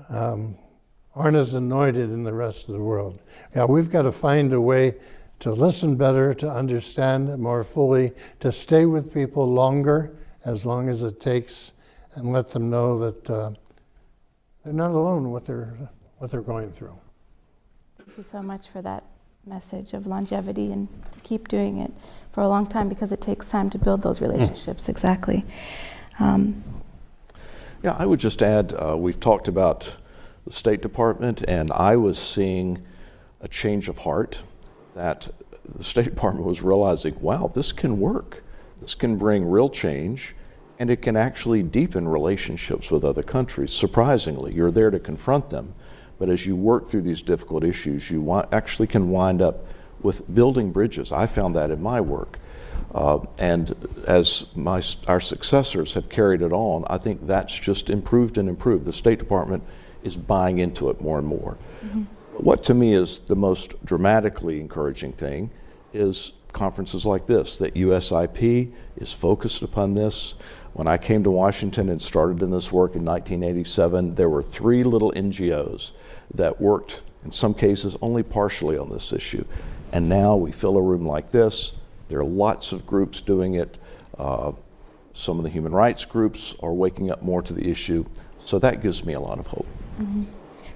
aren't as anointed in the rest of the world. Yeah, we've got to find a way to listen better, to understand more fully, to stay with people longer, as long as it takes, and let them know that they're not alone in what they're going through. Thank you so much for that message of longevity, and to keep doing it for a long time, because it takes time to build those relationships. Exactly. Yeah, I would just add, we've talked about the State Department, and I was seeing a change of heart, that the State Department was realizing, wow, this can work. This can bring real change, and it can actually deepen relationships with other countries. Surprisingly, you're there to confront them, but as you work through these difficult issues, you actually can wind up with building bridges. I found that in my work. And as our successors have carried it on, I think that's just improved and improved. The State Department is buying into it more and more. What to me is the most dramatically encouraging thing is conferences like this, that USIP is focused upon this. When I came to Washington and started in this work in 1987, there were 3 little NGOs that worked, in some cases, only partially on this issue. And now we fill a room like this. There are lots of groups doing it. Some of the human rights groups are waking up more to the issue. So that gives me a lot of hope.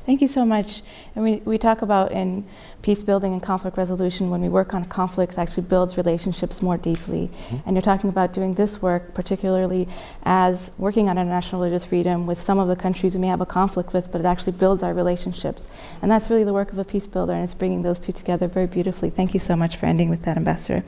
Thank you so much. And we talk about in peace building and conflict resolution, when we work on conflict, it actually builds relationships more deeply. And you're talking about doing this work, particularly as working on international religious freedom with some of the countries we may have a conflict with, but it actually builds our relationships. And that's really the work of a peace builder, and it's bringing those two together very beautifully. Thank you so much for ending with that, Ambassador.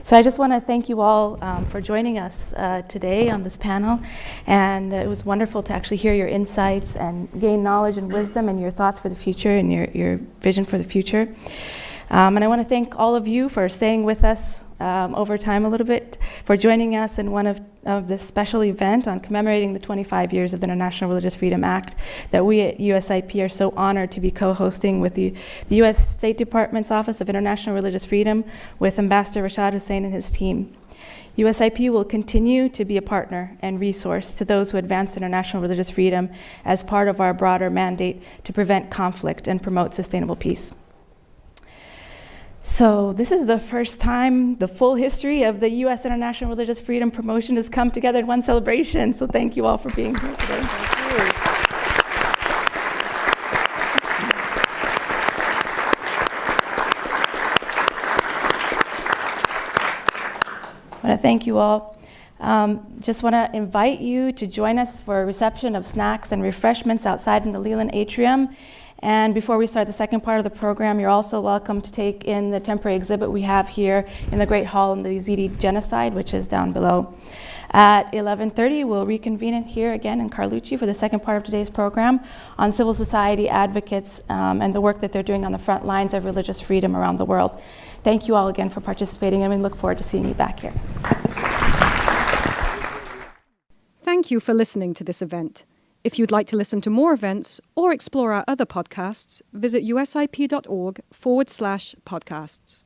So I just want to thank you all for joining us today on this panel, and it was wonderful to actually hear your insights and gain knowledge and wisdom and your thoughts for the future and your vision for the future. And I want to thank all of you for staying with us over time a little bit, for joining us in one of this special event on commemorating the 25 years of the International Religious Freedom Act that we at USIP are so honored to be co-hosting with the U.S. State Department's Office of International Religious Freedom with Ambassador Rashad Hussain and his team. USIP will continue to be a partner and resource to those who advance international religious freedom as part of our broader mandate to prevent conflict and promote sustainable peace. So this is the first time the full history of the U.S. International Religious Freedom Promotion has come together in one celebration. So thank you all for being here today. Thank you. I want to thank you all. Just want to invite you to join us for a reception of snacks and refreshments outside in the Leland Atrium. And before we start the second part of the program, you're also welcome to take in the temporary exhibit we have here in the Great Hall in the Yazidi Genocide, which is down below. At 11:30, we'll reconvene it here again in Carlucci for the second part of today's program on civil society advocates and the work that they're doing on the front lines of religious freedom around the world. Thank you all again for participating, and we look forward to seeing you back here. Thank you for listening to this event. If you'd like to listen to more events or explore our other podcasts, visit usip.org/podcasts.